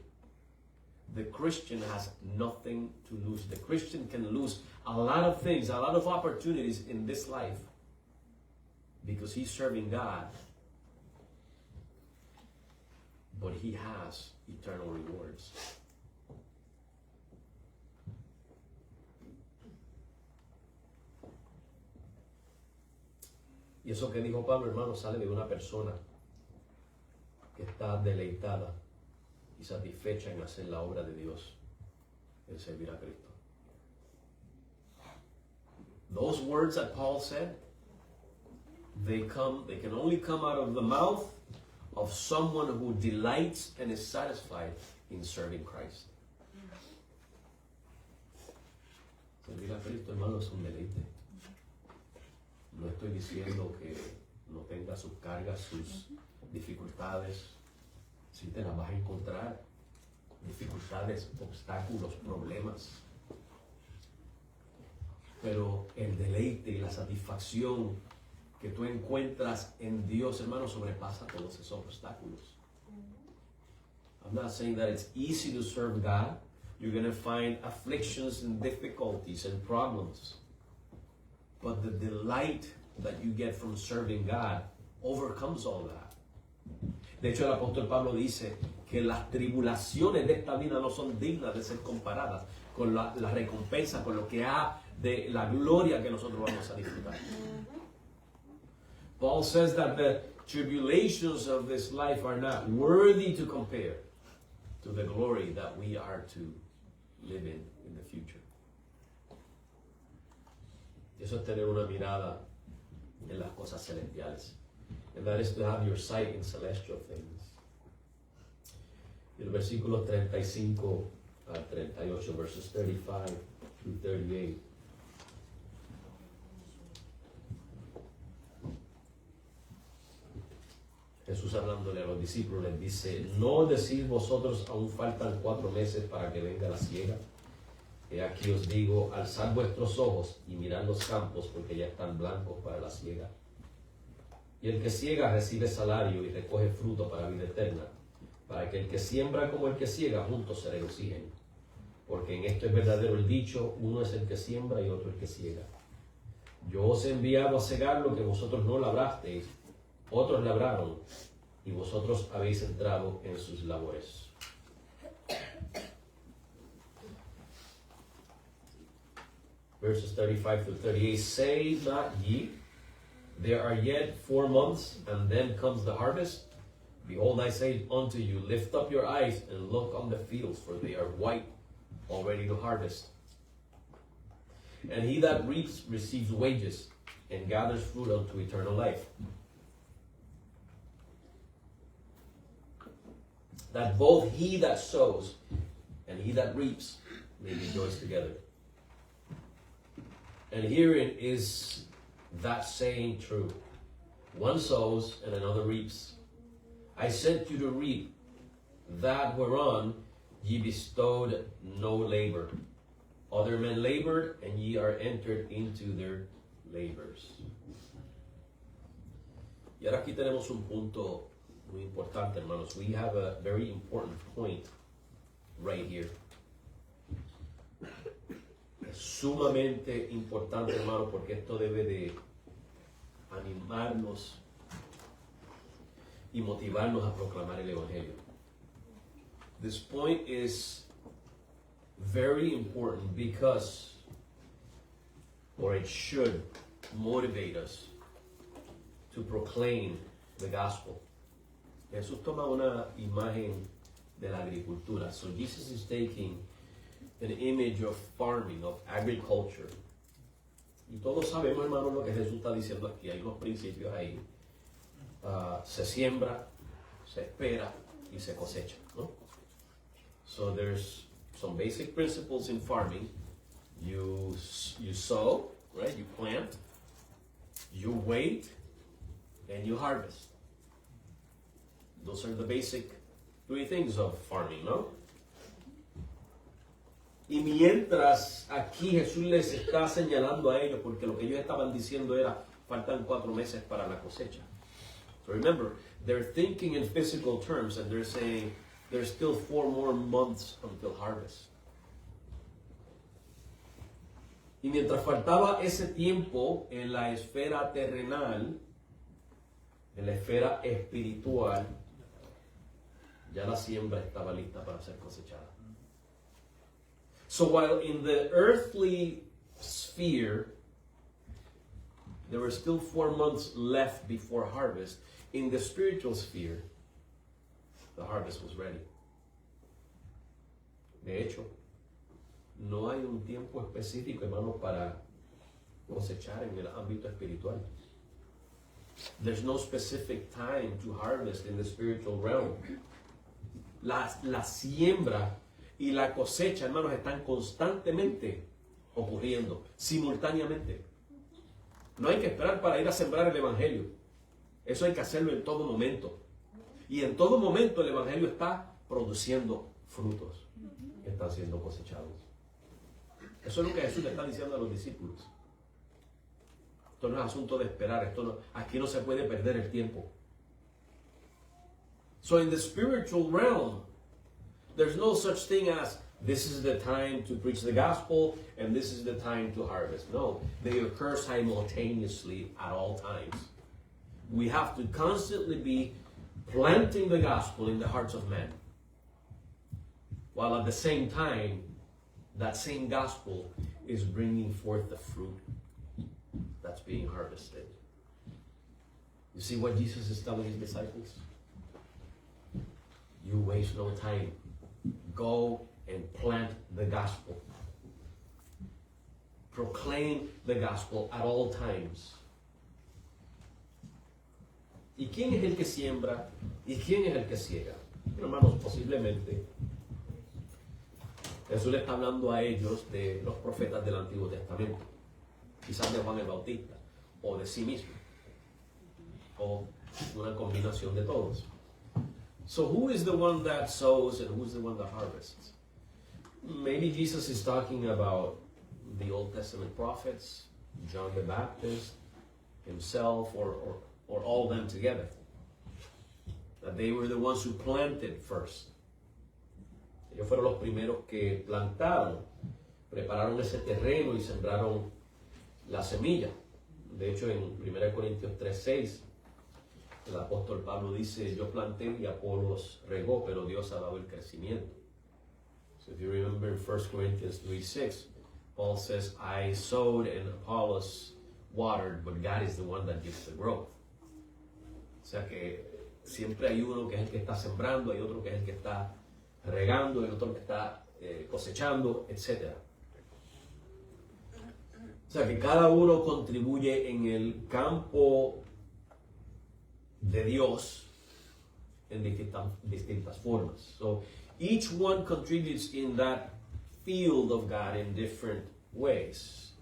The Christian has nothing to lose. The Christian can lose a lot of things, a lot of opportunities in this life because he's serving God. But he has eternal rewards. Y eso que dijo Pablo, hermano, sale de una persona que está deleitada y satisfecha en hacer la obra de Dios, en servir a Cristo. Those words that Paul said, they can only come out of the mouth of someone who delights and is satisfied in serving Christ. Servir a Cristo, hermano, es un deleite. No estoy diciendo que no tenga sus cargas, sus dificultades. Sí te las vas a encontrar. Dificultades, obstáculos, problemas. Pero el deleite y la satisfacción que tú encuentras en Dios, hermano, sobrepasa todos esos obstáculos. I'm not saying that it's easy to serve God. You're going to find afflictions and difficulties and problems. But the delight that you get from serving God overcomes all that. De hecho, el apóstol Pablo dice que las tribulaciones de esta vida no son dignas de ser comparadas con la recompensa, con lo que ha de la gloria que nosotros vamos a disfrutar. Paul says that the tribulations of this life are not worthy to compare to the glory that we are to live in the future. Eso es tener una mirada en las cosas celestiales. And that is to have your sight in celestial things. El versículo 35 al 38, verses 35 through 38. Jesús hablándole a los discípulos les dice: ¿no decís vosotros aún faltan 4 meses para que venga la siega? He aquí os digo, alzad vuestros ojos y mirad los campos, porque ya están blancos para la siega. Y el que siega recibe salario y recoge fruto para vida eterna, para que el que siembra como el que siega juntos se regocijen. Porque en esto es verdadero el dicho: uno es el que siembra y otro el que siega. Yo os he enviado a segar lo que vosotros no labrasteis, otros labraron, y vosotros habéis entrado en sus labores. Verses 35 through 38, say not ye, there are yet 4 months, and then comes the harvest? Behold, I say unto you, lift up your eyes and look on the fields, for they are white, already to harvest. And he that reaps receives wages, and gathers fruit unto eternal life, that both he that sows and he that reaps may rejoice together. And herein is that saying true: one sows and another reaps. I sent you to reap that whereon ye bestowed no labor. Other men labored, and ye are entered into their labors. Y ahora aquí tenemos un punto muy importante, hermanos. We have a very important point right here. Es sumamente importante, hermano, porque esto debe de animarnos y motivarnos a proclamar el Evangelio. This point is very important because, or it should motivate us to proclaim the gospel. Jesús toma una imagen de la agricultura. So Jesus is taking an image of farming, of agriculture. Y todos sabemos, hermanos, lo que Jesús está diciendo aquí. Hay unos principios ahí. Se siembra, se espera y se cosecha, ¿no? So there's some basic principles in farming. You sow, right? You plant, you wait, and you harvest. Those are the basic 3 things of farming, ¿no? Y mientras aquí Jesús les está señalando a ellos, porque lo que ellos estaban diciendo era, faltan 4 meses para la cosecha. So remember, they're thinking in physical terms, and they're saying, there's still 4 more months until harvest. Y mientras faltaba ese tiempo en la esfera terrenal, en la esfera espiritual, ya la siembra estaba lista para ser cosechada. So while in the earthly sphere, there were still 4 months left before harvest, in the spiritual sphere, the harvest was ready. De hecho, no hay un tiempo específico, hermano, para cosechar en el ámbito espiritual. There's no specific time to harvest in the spiritual realm. La siembra y la cosecha, hermanos, están constantemente ocurriendo, simultáneamente. No hay que esperar para ir a sembrar el Evangelio. Eso hay que hacerlo en todo momento. Y en todo momento el Evangelio está produciendo frutos que están siendo cosechados. Eso es lo que Jesús le está diciendo a los discípulos. Esto no es asunto de esperar. Aquí no se puede perder el tiempo. So in the spiritual realm, there's no such thing as this is the time to preach the gospel and this is the time to harvest. No, they occur simultaneously at all times. We have to constantly be planting the gospel in the hearts of men, while at the same time, that same gospel is bringing forth the fruit that's being harvested. You see what Jesus is telling his disciples? You waste no time. Go and plant the gospel. Proclaim the gospel at all times. ¿Y quién es el que siembra? ¿Y quién es el que ciega? Hermanos, posiblemente Jesús le está hablando a ellos de los profetas del Antiguo Testamento, quizás de Juan el Bautista, o de sí mismo, o una combinación de todos. So who is the one that sows and who's the one that harvests? Maybe Jesus is talking about the Old Testament prophets, John the Baptist, himself, or all of them together. That they were the ones who planted first. Ellos fueron los primeros que plantaron, prepararon ese terreno y sembraron la semilla. De hecho, en 1 Corintios 3:6, el apóstol Pablo dice, yo planté y Apolos regó, pero Dios ha dado el crecimiento. So if you remember in 1 Corinthians 3:6, Paul says, I sowed and Apollos watered, but God is the one that gives the growth. O sea que siempre hay uno que es el que está sembrando, hay otro que es el que está regando, hay otro que está cosechando, etc. O sea que cada uno contribuye en el campo de Dios en distintas formas. So each one contributes in that field of God in different ways.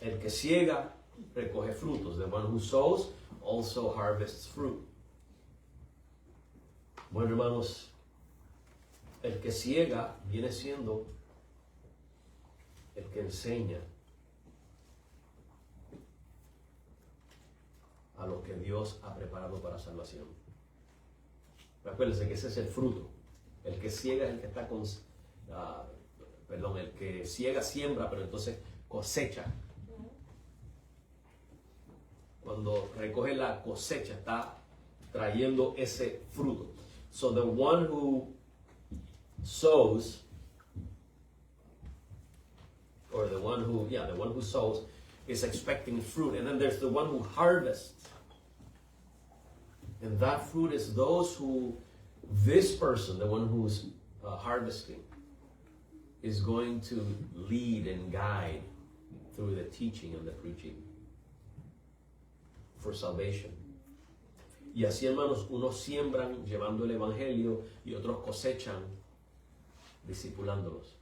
El que ciega recoge frutos. The one who sows also harvests fruit. Bueno, hermanos, el que ciega viene siendo el que enseña a lo que Dios ha preparado para salvación. Acuérdense que ese es el fruto. El que ciega es el que está el que ciega siembra, pero entonces cosecha. Cuando recoge la cosecha, está trayendo ese fruto. So the one who sows, or the one who sows is expecting fruit. And then there's the one who harvests. And that fruit is those who, this person, the one who's harvesting, is going to lead and guide through the teaching and the preaching for salvation. Y así, hermanos, unos siembran llevando el evangelio y otros cosechan discipulándolos.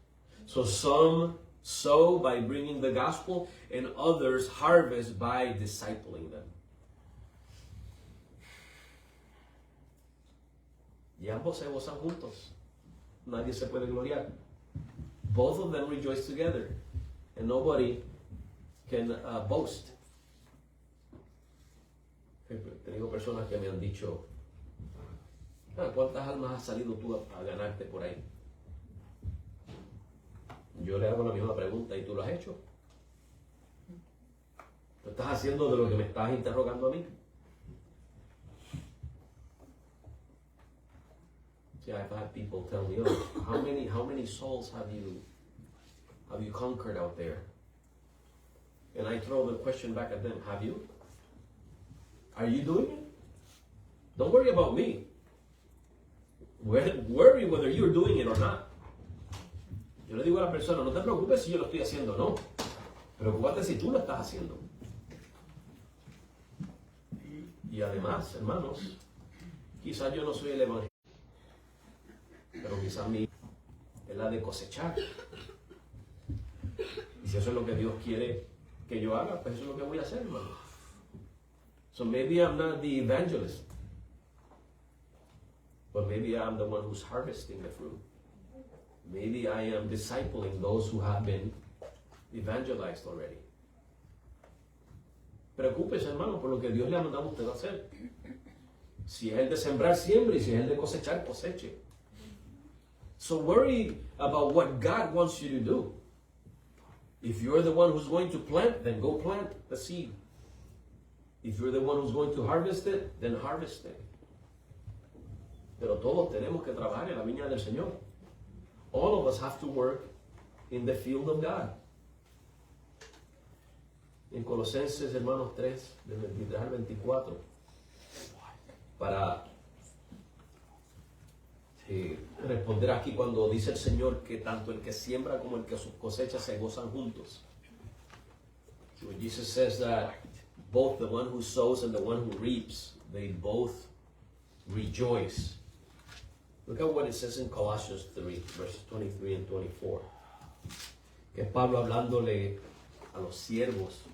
So some sow by bringing the gospel and others harvest by discipling them. Y ambos se gozan juntos. Nadie se puede gloriar. Both of them rejoice together. And nobody can boast. Tengo personas que me han dicho, ¿cuántas almas has salido tú a ganarte por ahí? Yo le hago la misma pregunta, ¿y tú lo has hecho? ¿Tú estás haciendo de lo que me estás interrogando a mí? See, I've had people tell me, oh, how many souls have you conquered out there? And I throw the question back at them, have you? Are you doing it? Don't worry about me. Worry whether you're doing it or not. Yo le digo a la persona, no te preocupes si yo lo estoy haciendo o no. Preocúpate si tú lo estás haciendo. Y además, hermanos, quizás yo no soy el evangelio, pero quizás mi es la de cosechar. Y si eso es lo que Dios quiere que yo haga, pues eso es lo que voy a hacer, hermanos. So maybe I'm not the evangelist, but maybe I'm the one who's harvesting the fruit. Maybe I am discipling those who have been evangelized already. Preocúpese, hermano, por lo que Dios le ha mandado a usted a hacer. Si es el de sembrar, siembre, y si es el de cosechar, coseche. So worry about what God wants you to do. If you're the one who's going to plant, then go plant the seed. If you're the one who's going to harvest it, then harvest it. Pero todos tenemos que trabajar en la viña del Señor. All of us have to work in the field of God. En Colosenses, hermanos 3, del 23 al 24, para responder aquí cuando dice el Señor que tanto el que siembra como el que cosecha se gozan juntos. When Jesus says that both the one who sows and the one who reaps, they both rejoice. Look at what it says in Colossians 3, verses 23 and 24. Que es Pablo hablándole a los siervos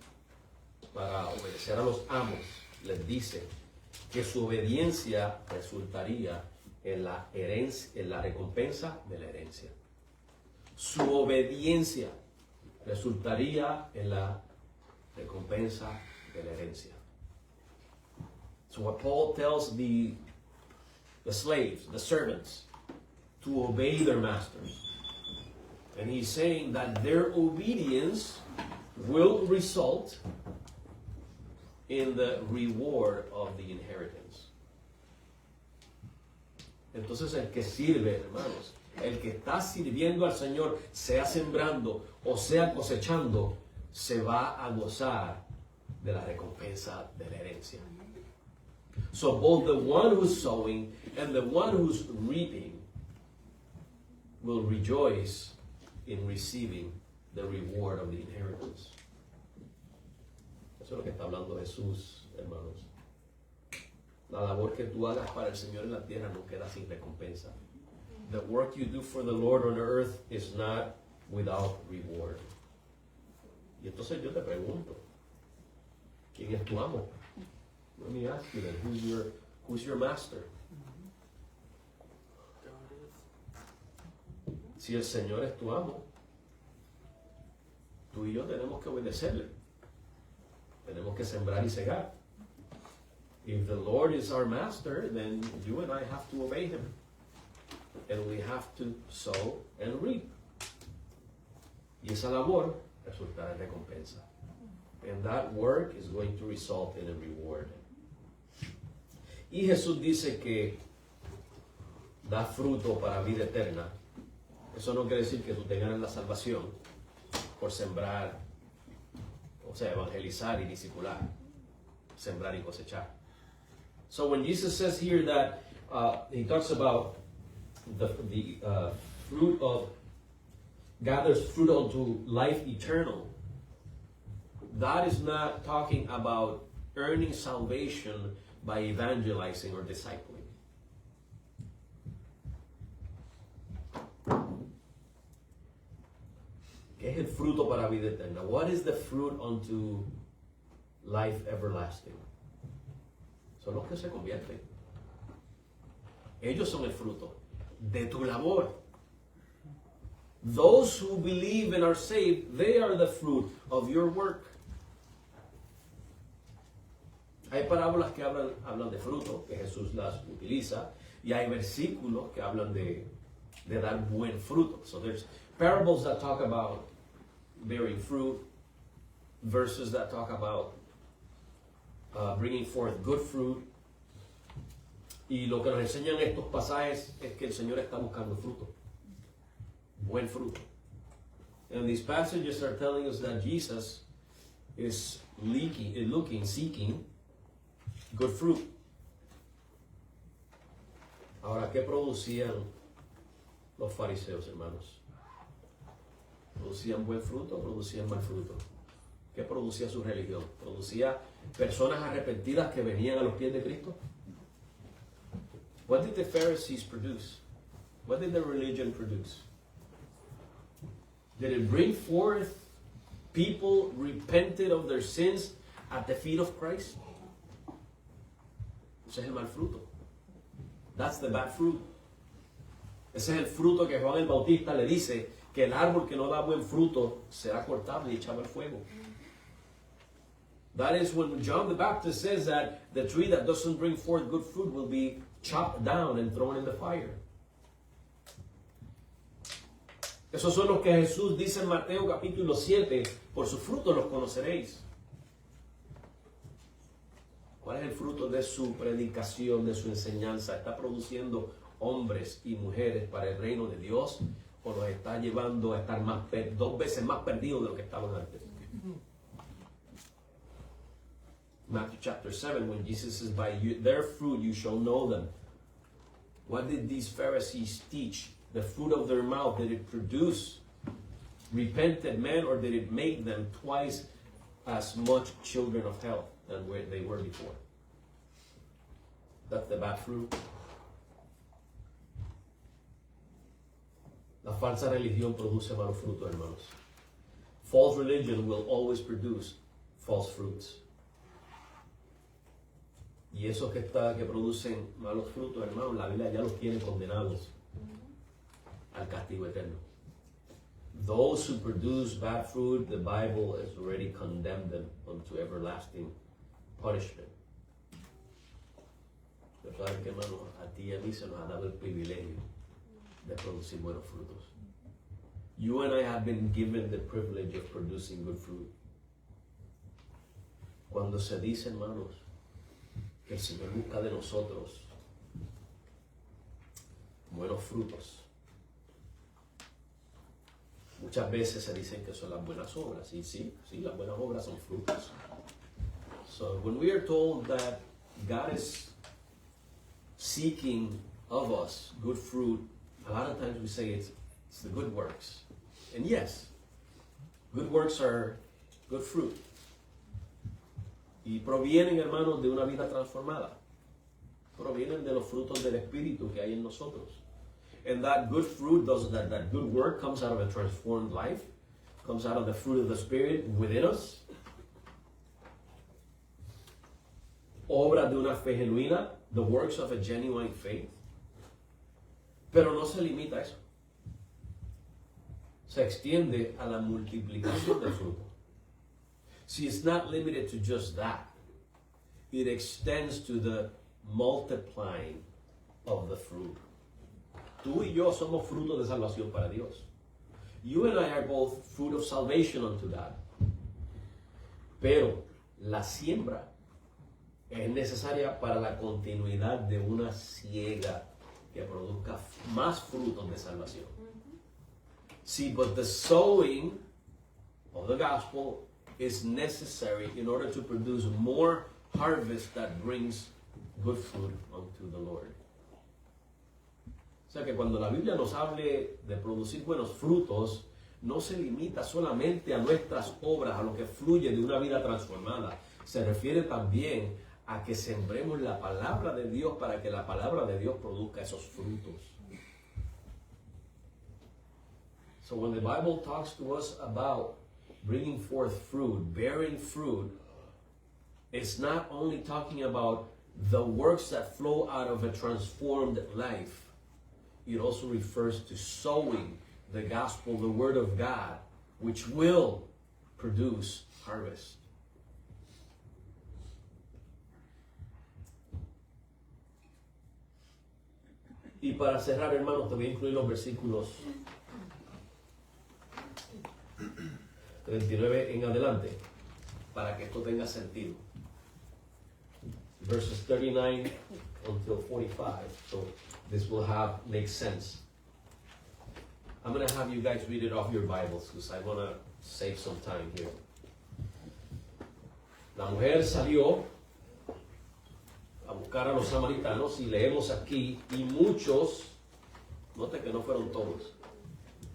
para obedecer a los amos. Les dice que su obediencia resultaría en la herencia, en la recompensa de la herencia. Su obediencia resultaría en la recompensa de la herencia. So what Paul tells the slaves, the servants, to obey their masters. And he's saying that their obedience will result in the reward of the inheritance. Entonces el que sirve, hermanos, el que está sirviendo al Señor, sea sembrando o sea cosechando, se va a gozar de la recompensa de la herencia. So both the one who's sowing and the one who's reaping will rejoice in receiving the reward of the inheritance. Eso es lo que está hablando Jesús, hermanos. La labor que tú hagas para el Señor en la tierra no queda sin recompensa. The work you do for the Lord on earth is not without reward. Y entonces yo te pregunto, ¿quién es tu amo? Let me ask you then, who's your master? Si el Señor es tu amo, tú y yo tenemos que obedecerle. Tenemos que sembrar y cegar. If the Lord is our master, then you and I have to obey him. And we have to sow and reap. Y esa labor resultará en recompensa. And that work is going to result in a reward. Y Jesús dice que da fruto para vida eterna. Eso no quiere decir que tú tengas la salvación por sembrar, o sea, evangelizar y discipular, sembrar y cosechar. So when Jesus says here that he talks about the fruit of, gathers fruit unto life eternal, that is not talking about earning salvation by evangelizing or discipling. ¿Qué es el fruto para vida eterna? What is the fruit unto life everlasting? Son los que se convierten. Ellos son el fruto de tu labor. Those who believe and are saved, they are the fruit of your work. Hay parábolas que hablan de fruto, que Jesús las utiliza, y hay versículos que hablan de dar buen fruto. So there's parables that talk about bearing fruit, verses that talk about bringing forth good fruit. Y lo que nos enseñan estos pasajes es que el Señor está buscando fruto, buen fruto. And these passages are telling us that Jesus is seeking good fruit. Ahora, ¿qué producían los fariseos, hermanos? ¿Producían buen fruto o producían mal fruto? ¿Qué producía su religión? ¿Producía personas arrepentidas que venían a los pies de Cristo? What did the Pharisees produce? What did the religion produce? Did it bring forth people repented of their sins at the feet of Christ? Ese es el mal fruto. That's the bad fruit. Ese es el fruto que Juan el Bautista le dice que el árbol que no da buen fruto será cortado y echado al fuego. That is when John the Baptist says that the tree that doesn't bring forth good fruit will be chopped down and thrown in the fire. Esos son los que Jesús dice en Mateo capítulo 7, por sus frutos los conoceréis. ¿Cuál es el fruto de su predicación, de su enseñanza? ¿Está produciendo hombres y mujeres para el reino de Dios o los está llevando a estar dos veces más perdidos de lo que estaban antes? Matthew chapter 7, when Jesus says, by their fruit you shall know them. What did these Pharisees teach? The fruit of their mouth, did it produce repented men, or did it make them twice as much children of hell than where they were before? That's the bad fruit. La falsa religión produce malos frutos, hermanos. False religion will always produce false fruits. Y esos que producen malos frutos, hermanos, la Biblia ya los tiene condenados al castigo eterno. Those who produce bad fruit, the Bible has already condemned them unto everlasting punishment. Pero saben que, hermano, a ti y a mí se nos ha dado el privilegio de producir buenos frutos. You and I have been given the privilege of producing good fruit. Cuando se dice, hermanos, que el Señor busca de nosotros buenos frutos, muchas veces se dicen que son las buenas obras. Y sí, las buenas obras son frutos. So when we are told that God is seeking of us good fruit, a lot of times we say it's the good works. And yes, good works are good fruit. Y provienen, hermanos, de una vida transformada. Provienen de los frutos del Espíritu que hay en nosotros. And that good fruit, that good work comes out of a transformed life, comes out of the fruit of the Spirit within us. Obra de una fe genuina, the works of a genuine faith. Pero no se limita a eso. Se extiende a la multiplicación del fruto. See, it's not limited to just that. It extends to the multiplying of the fruit. Tú y yo somos fruto de salvación para Dios. You and I are both fruit of salvation unto God. Pero la siembra es necesaria para la continuidad de una siega que produzca más frutos de salvación. See, but the sowing of the gospel is necessary in order to produce more harvest that brings good fruit unto the Lord. O sea que cuando la Biblia nos hable de producir buenos frutos, no se limita solamente a nuestras obras, a lo que fluye de una vida transformada. Se refiere también a que sembremos la palabra de Dios para que la palabra de Dios produzca esos frutos. So when the Bible talks to us about bringing forth fruit, bearing fruit, it's not only talking about the works that flow out of a transformed life. It also refers to sowing the gospel, the word of God, which will produce harvest. Y para cerrar, hermanos, te voy a incluir los versículos 39 en adelante, para que esto tenga sentido. Verses 39 until 45. So this will make sense. I'm going to have you guys read it off your Bibles because I want to save some time here. La mujer salió a buscar a los samaritanos y leemos aquí, y muchos, note que no fueron todos,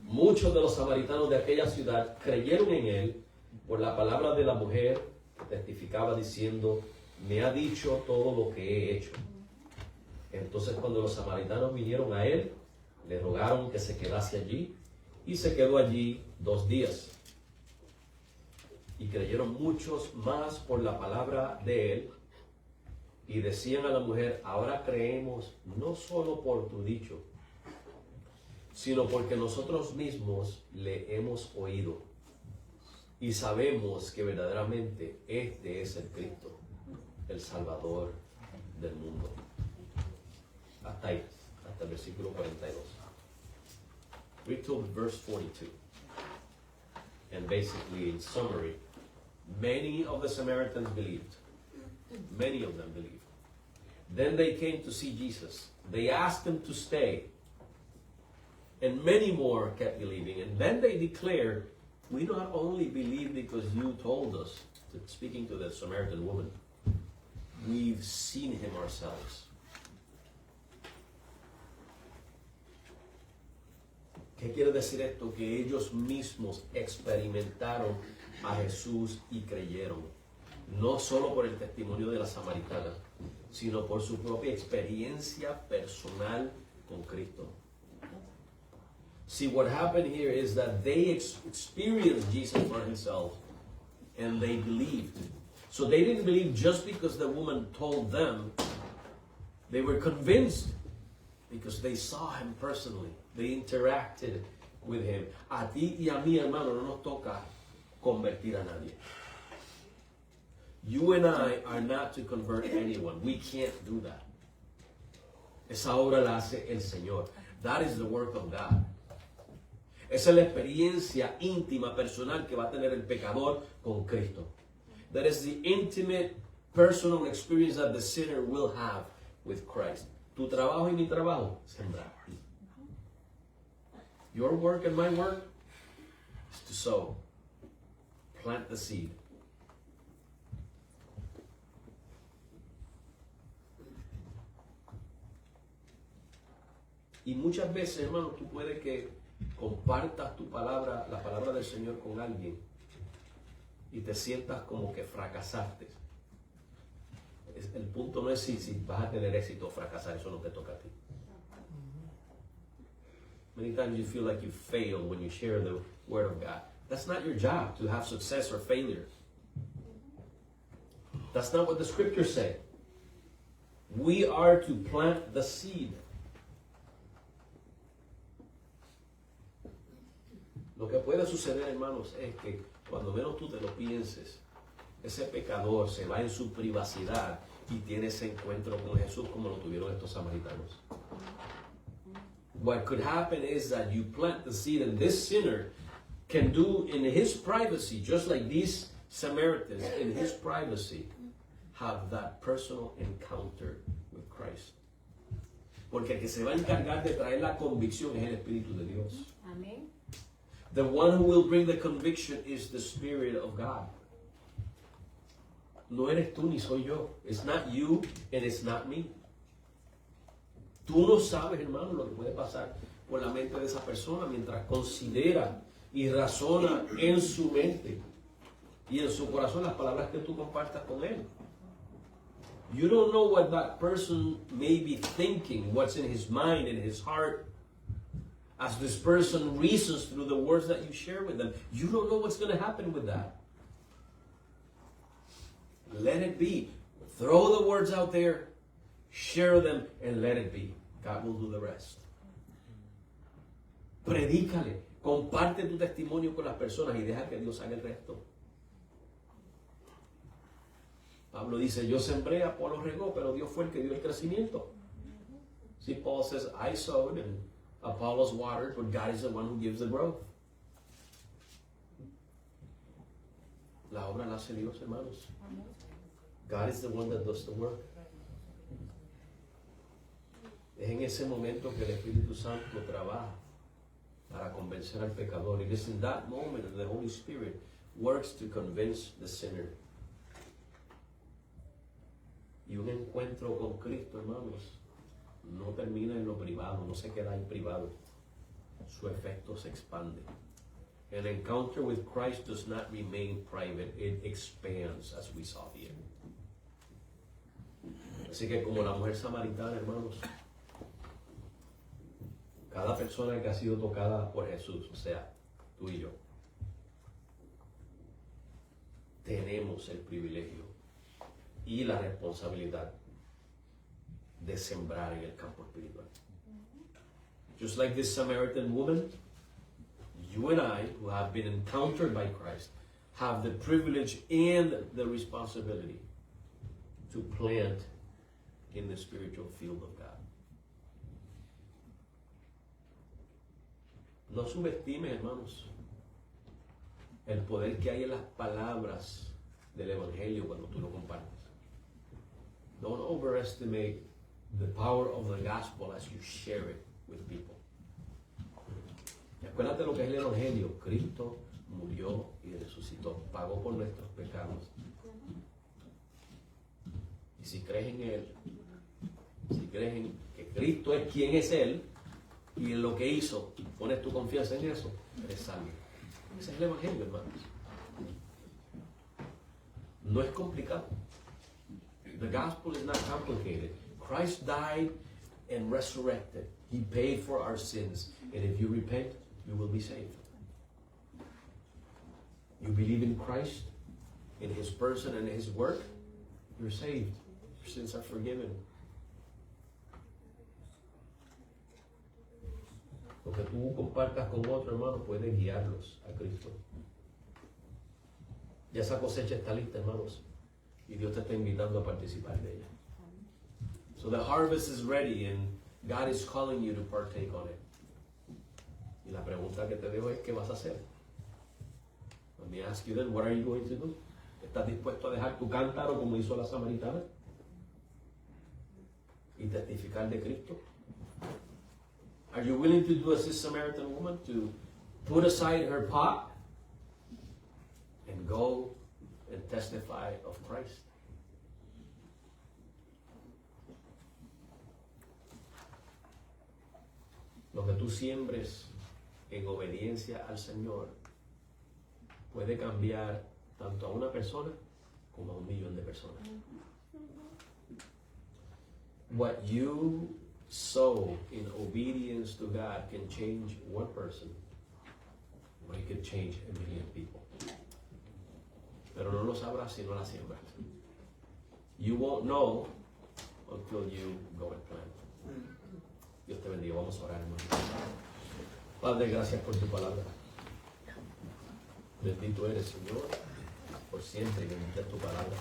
muchos de los samaritanos de aquella ciudad creyeron en él por la palabra de la mujer que testificaba diciendo, me ha dicho todo lo que he hecho. Entonces cuando los samaritanos vinieron a él, le rogaron que se quedase allí, y se quedó allí 2 días. Y creyeron muchos más por la palabra de él, y decían a la mujer, ahora creemos no solo por tu dicho, sino porque nosotros mismos le hemos oído, y sabemos que verdaderamente este es el Cristo, el Salvador del mundo. Hasta ahí, hasta el versículo 42. Read till verse 42. And basically, in summary, many of the Samaritans believed. Many of them believed. Then they came to see Jesus. They asked him to stay. And many more kept believing. And then they declared, we not only believe because you told us, speaking to the Samaritan woman, we've seen him ourselves. ¿Qué quiere decir esto? Que ellos mismos experimentaron a Jesús y creyeron. No solo por el testimonio de la samaritana, sino por su propia experiencia personal con Cristo. See, what happened here is that they experienced Jesus for himself and they believed. So they didn't believe just because the woman told them. They were convinced because they saw him personally. They interacted with him. A ti y a mí, hermano, no nos toca convertir a nadie. You and I are not to convert anyone. We can't do that. Esa obra la hace el Señor. That is the work of God. Esa es la experiencia íntima, personal que va a tener el pecador con Cristo. That is the intimate, personal experience that the sinner will have with Christ. Tu trabajo y mi trabajo, sembrar. Your work and my work is to sow. Plant the seed. Y muchas veces, hermano, tú puedes que compartas tu palabra, la palabra del Señor con alguien y te sientas como que fracasaste. El punto no es si vas a tener éxito o fracasar, eso no te toca a ti. Many times you feel like you fail when you share the word of God. That's not your job to have success or failure. That's not what the scriptures say. We are to plant the seed. Lo que puede suceder, hermanos, es que cuando menos tú te lo pienses, ese pecador se va en su privacidad y tiene ese encuentro con Jesús como lo tuvieron estos samaritanos. What could happen is that you plant the seed and this sinner can do in his privacy, just like these Samaritans in his privacy, have that personal encounter with Christ. Porque el que se va a encargar de traer la convicción es el Espíritu de Dios. Amén. The one who will bring the conviction is the Spirit of God. No eres tú ni soy yo. It's not you and it's not me. Tú no sabes, hermano, lo que puede pasar por la mente de esa persona mientras considera y razona en su mente y en su corazón las palabras que tú compartas con él. You don't know what that person may be thinking, what's in his mind and his heart. As this person reasons through the words that you share with them, you don't know what's going to happen with that. Let it be. Throw the words out there, share them, and let it be. God will do the rest. Predícale, comparte tu testimonio con las personas y deja que Dios haga el resto. Pablo dice, yo sembré, Apolo regó, pero Dios fue el que dio el crecimiento. See, Paul says, I sowed and Apollos watered, but God is the one who gives the growth. La obra la hace Dios, hermanos. God is the one that does the work. Es en ese momento que el Espíritu Santo trabaja para convencer al pecador. It is in that moment that the Holy Spirit works to convince the sinner. Y un encuentro con Cristo, hermanos, no termina en lo privado, no se queda en privado. Su efecto se expande. An encounter with Christ does not remain private, it expands, as we saw here. Así que como la mujer samaritana, hermanos, cada persona que ha sido tocada por Jesús, o sea, tú y yo, tenemos el privilegio y la responsabilidad de sembrar en el campo espiritual. Just like this Samaritan woman, you and I, who have been encountered by Christ, have the privilege and the responsibility to plant in the spiritual field of God. No subestimes, hermanos, el poder que hay en las palabras del Evangelio cuando tú lo compartes. Don't overestimate the power of the gospel as you share it with people. Y acuérdate lo que es el Evangelio. Cristo murió y resucitó, pagó por nuestros pecados. Y si crees en Él, si crees en que Cristo es quien es Él, y en lo que hizo, pones tu confianza en eso, eres salvo. Ese es el evangelio, hermanos. No es complicado. The gospel is not complicated. Christ died and resurrected. He paid for our sins. And if you repent, you will be saved. You believe in Christ, in His person and His work, you're saved. Your sins are forgiven. Lo que tú compartas con otro hermano puede guiarlos a Cristo. Ya esa cosecha está lista, hermanos, y Dios te está invitando a participar de ella. So the harvest is ready and God is calling you to partake on it. Y la pregunta que te dejo es, ¿qué vas a hacer? Let me ask you then, what are you going to do? ¿Estás dispuesto a dejar tu cántaro como hizo la samaritana? Y testificar de Cristo? Are you willing to do as this Samaritan woman, to put aside her pot and go and testify of Christ? Lo que tú siembres en obediencia al Señor puede cambiar tanto a una persona como a 1,000,000 de personas. What you sow in obedience to God can change one person, or it can change 1,000,000 people. Pero no lo sabrás si no la siembras. You won't know until you go and plant. Dios te bendiga. Vamos a orar, hermano. Padre, gracias por tu palabra. Bendito eres, Señor, por siempre. Bendita es tu palabra.